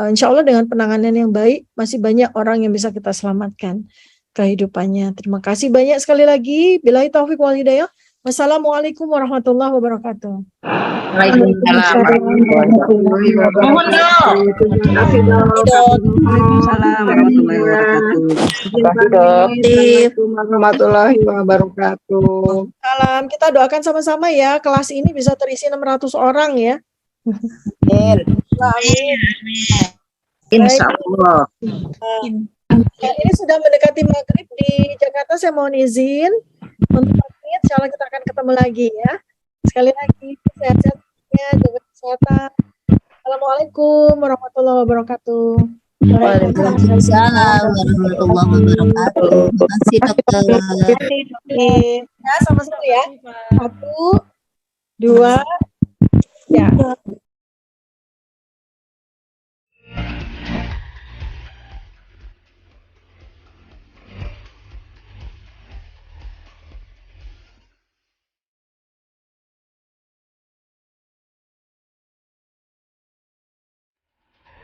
insya Allah dengan penanganan yang baik masih banyak orang yang bisa kita selamatkan kehidupannya. Terima kasih banyak sekali lagi. Billahi taufik wal hidayah. Wassalamualaikum warahmatullahi wabarakatuh.
Waalaikumsalam warahmatullahi wabarakatuh.
Terima kasih dok. Waalaikumsalam warahmatullahi wabarakatuh.
Terima kasih dok.
Assalamualaikum warahmatullahi wabarakatuh.
Salam. Kita doakan sama-sama ya. Kelas ini bisa terisi 600 orang ya. Amin.
Insya Allah.
Nah, ini sudah mendekati maghrib di Jakarta. Saya mohon izin untuk pamit. Insya Allah kita akan ketemu lagi ya. Sekali lagi sehat-sehat ya, jaga kesehatan. Assalamualaikum warahmatullahi wabarakatuh.
Waalaikumsalam warahmatullahi wabarakatuh. Terima kasih dokter.
Ya, sama-sama ya. 1, 2, ya.